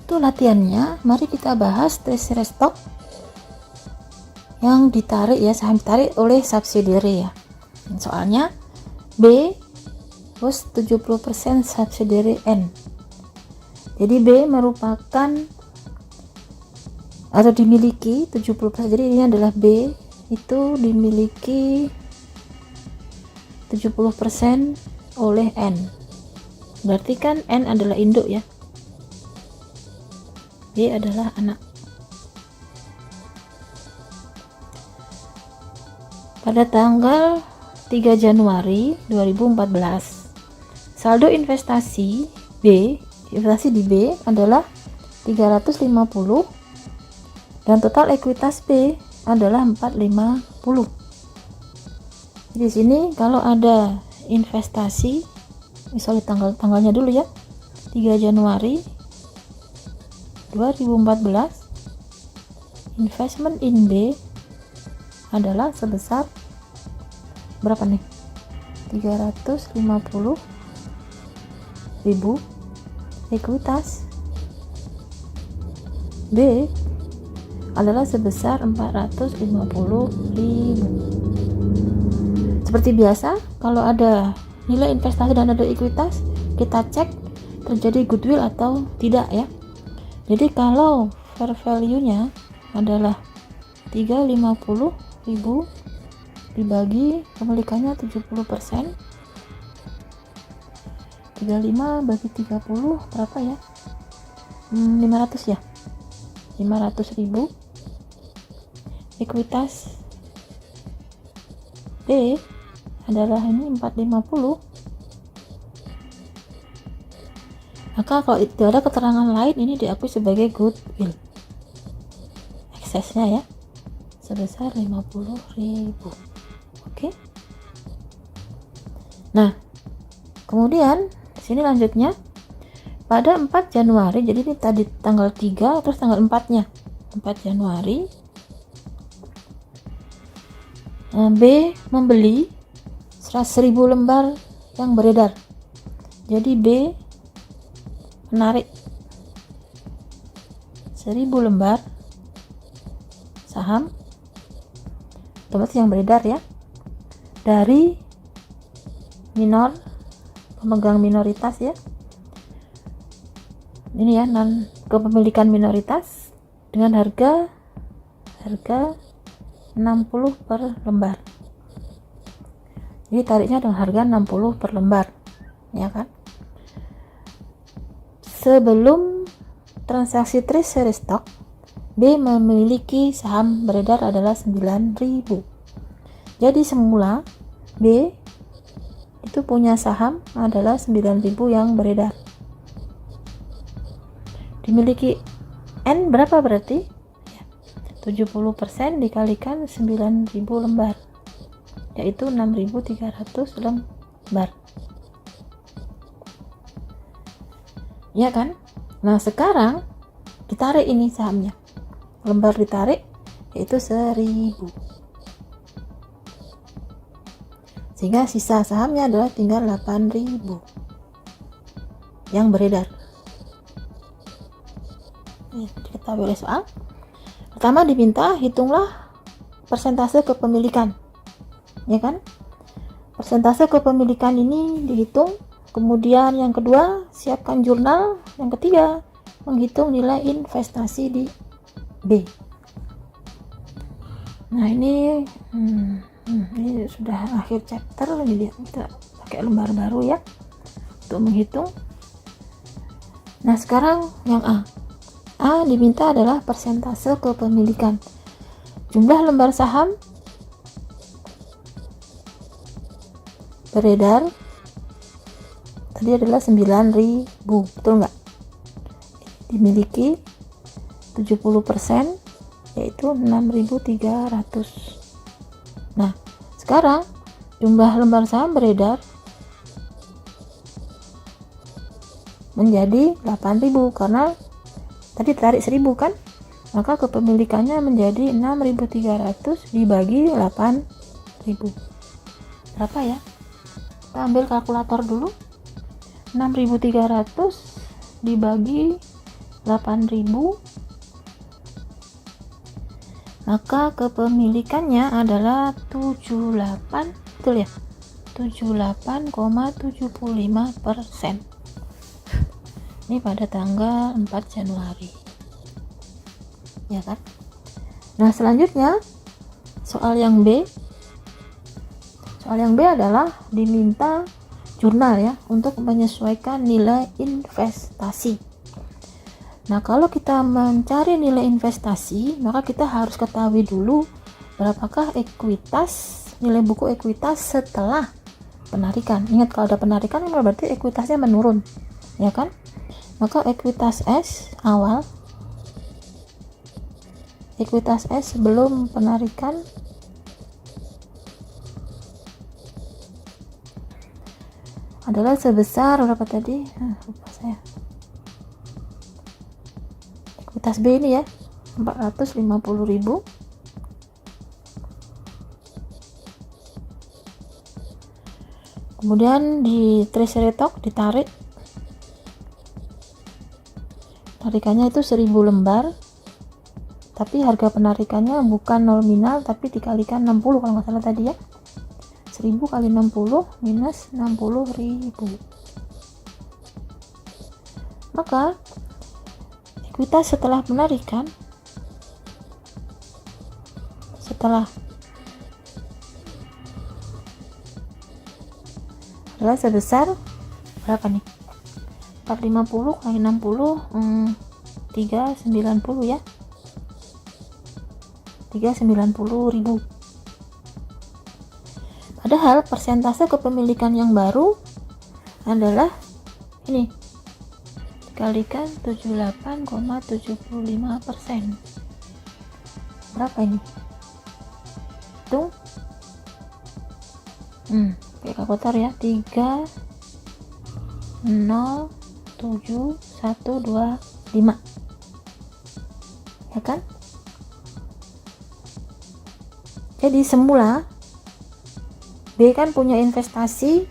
Itu latihannya. Mari kita bahas treasury stock yang ditarik ya, saham ditarik oleh subsidiary ya. Soalnya B plus 70% subsidiary N. Jadi B merupakan atau dimiliki 70%. Jadi ini adalah B itu dimiliki 70% oleh N. Berarti kan N adalah induk ya. B adalah anak. Pada tanggal 3 Januari 2014, saldo investasi di B adalah 350 dan total ekuitas B adalah 450. Di sini kalau ada investasi, misalnya tanggalnya dulu ya, 3 Januari 2014, investment in B adalah sebesar berapa nih? 350.000. Ekuitas B adalah sebesar 450.000. Seperti biasa, kalau ada nilai investasi dan ada ekuitas, kita cek terjadi goodwill atau tidak ya. Jadi kalau fair value-nya adalah 350.000 dibagi kepemilikannya 70%, 35 bagi 30 berapa ya? 500 ya, 500.000. Ekuitas B adalah ini 450. Maka kalau tidak ada keterangan lain, ini diakui sebagai goodwill. Eksesnya ya sebesar 50.000. Oke. Nah, kemudian sini lanjutnya pada 4 Januari, jadi ini tadi tanggal 3 terus tanggal 4-nya. 4 Januari B membeli 100.000 lembar yang beredar. Jadi B menarik 1.000 lembar saham otomatis yang beredar ya dari pemegang minoritas ya. Ini ya, kepemilikan minoritas dengan harga 60 per lembar. Jadi tariknya dengan harga 60 per lembar ya kan. Sebelum transaksi treasury stock, B memiliki saham beredar adalah 9.000. Jadi semula B itu punya saham adalah 9.000 yang beredar. Dimiliki N berapa berarti? 70% dikalikan 9.000 lembar. yaitu 6.300 lembar. Ya kan? Nah, sekarang ditarik ini sahamnya. Lembar ditarik yaitu 1.000. Sehingga sisa sahamnya adalah tinggal 8.000 yang beredar. Diketahui oleh soal. Pertama diminta hitunglah persentase kepemilikan. Ya kan? Persentase kepemilikan ini dihitung. Kemudian yang kedua, siapkan jurnal. Yang ketiga, menghitung nilai investasi di B. Nah, ini sudah akhir chapter, jadi kita pakai lembar baru ya untuk menghitung. Nah, sekarang yang A diminta adalah persentase kepemilikan. Jumlah lembar saham beredar tadi adalah 9.000, betul nggak? Dimiliki 70%, yaitu 6.300. Nah, sekarang jumlah lembar saham beredar menjadi 8.000 karena tadi tarik 1.000 kan, maka kepemilikannya menjadi 6.300 dibagi 8.000. Berapa ya? Kita ambil kalkulator dulu. 6.300 dibagi 8.000, maka kepemilikannya adalah 78, betul ya? 78,75%. Ini pada tanggal 4 Januari. Ya kan? Nah, selanjutnya soal yang B. Soal yang B adalah diminta jurnal ya untuk menyesuaikan nilai investasi. Nah, kalau kita mencari nilai investasi, maka kita harus ketahui dulu berapakah ekuitas, nilai buku ekuitas setelah penarikan. Ingat, kalau ada penarikan berarti ekuitasnya menurun, ya kan? Maka ekuitas S awal, ekuitas S sebelum penarikan adalah sebesar berapa tadi? Lupa saya. Ekuitas B ini ya, 450.000. Kemudian di treasury stock ditarik. Tarikannya itu 1.000 lembar. Tapi harga penarikannya bukan nominal tapi dikalikan 60 kalau nggak salah tadi ya. 1.000 kali 60 minus 60.000. Maka ekuitas setelah penarikan adalah sebesar berapa nih? 450 kali 60 390 ya. 390.000. Padahal persentase kepemilikan yang baru adalah ini dikalikan 78,75%. Berapa ini? Hitung. Pakai kalkulator ya. 307.125. Ya kan? Jadi semula B kan punya investasi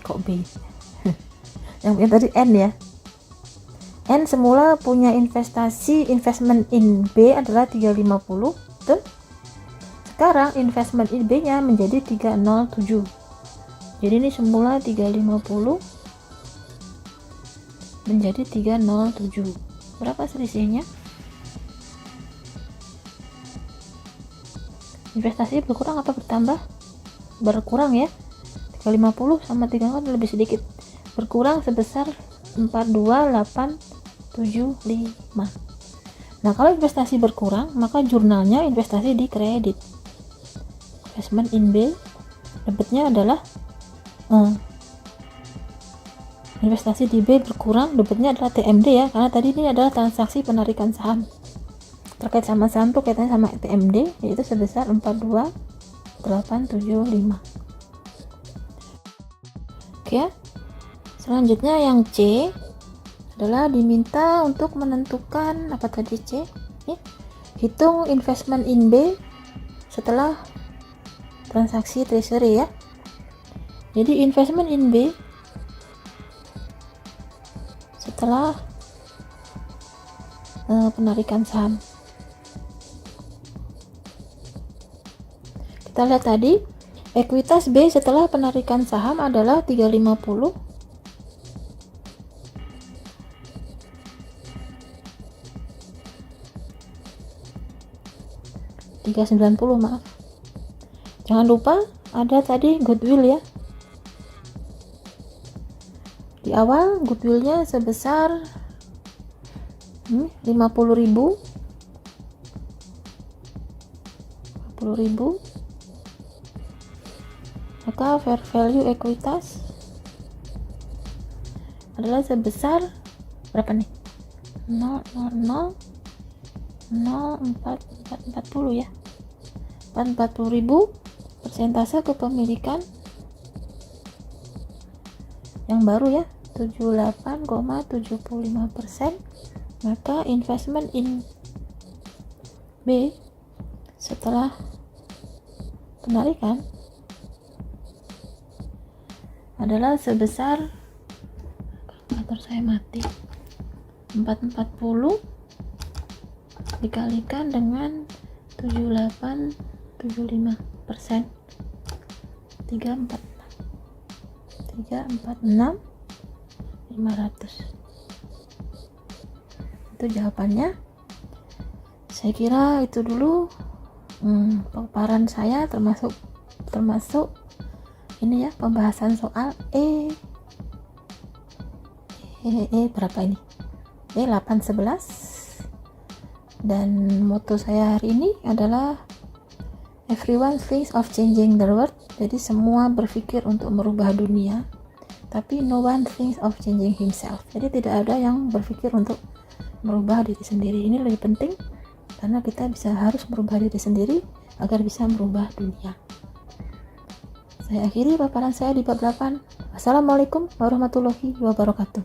kok B yang tadi N ya, N semula punya investment in B adalah 350, betul? Sekarang investment in B nya menjadi 307. Jadi ini semula 350 menjadi 307. Berapa selisihnya? Investasi berkurang apa bertambah? Berkurang ya. 350 sama 3 kan lebih sedikit. Berkurang sebesar 42875. Nah, kalau investasi berkurang, maka jurnalnya investasi di kredit. Investment in B debitnya adalah investasi di B berkurang, debitnya adalah TMD ya, karena tadi ini adalah transaksi penarikan saham. Terkait sama saham tuh kaitannya sama TMD, yaitu sebesar 42875. 875. Oke ya. Selanjutnya yang C adalah diminta untuk menentukan apa tadi C? Hitung investment in B setelah transaksi treasury ya. Jadi investment in B setelah penarikan saham. Kita lihat tadi ekuitas B setelah penarikan saham adalah 350, 390, maaf. Jangan lupa ada tadi goodwill ya. Di awal goodwillnya sebesar 50.000, maka fair value ekuitas adalah sebesar berapa nih? 0,00440 ya. 440.000, persentase kepemilikan yang baru ya 78,75%. Maka investment in B setelah penarikan adalah sebesar, kalkulator saya mati, 440 dikalikan dengan 7875%, 346.500. Itu jawabannya. Saya kira itu dulu paparan saya, termasuk ini ya, pembahasan soal berapa ini? 811. Dan moto saya hari ini adalah everyone thinks of changing the world. Jadi semua berpikir untuk merubah dunia, tapi no one thinks of changing himself. Jadi tidak ada yang berpikir untuk merubah diri sendiri. Ini lebih penting karena kita harus merubah diri sendiri agar bisa merubah dunia. Saya akhiri paparan saya di bab 8. Wassalamualaikum warahmatullahi wabarakatuh.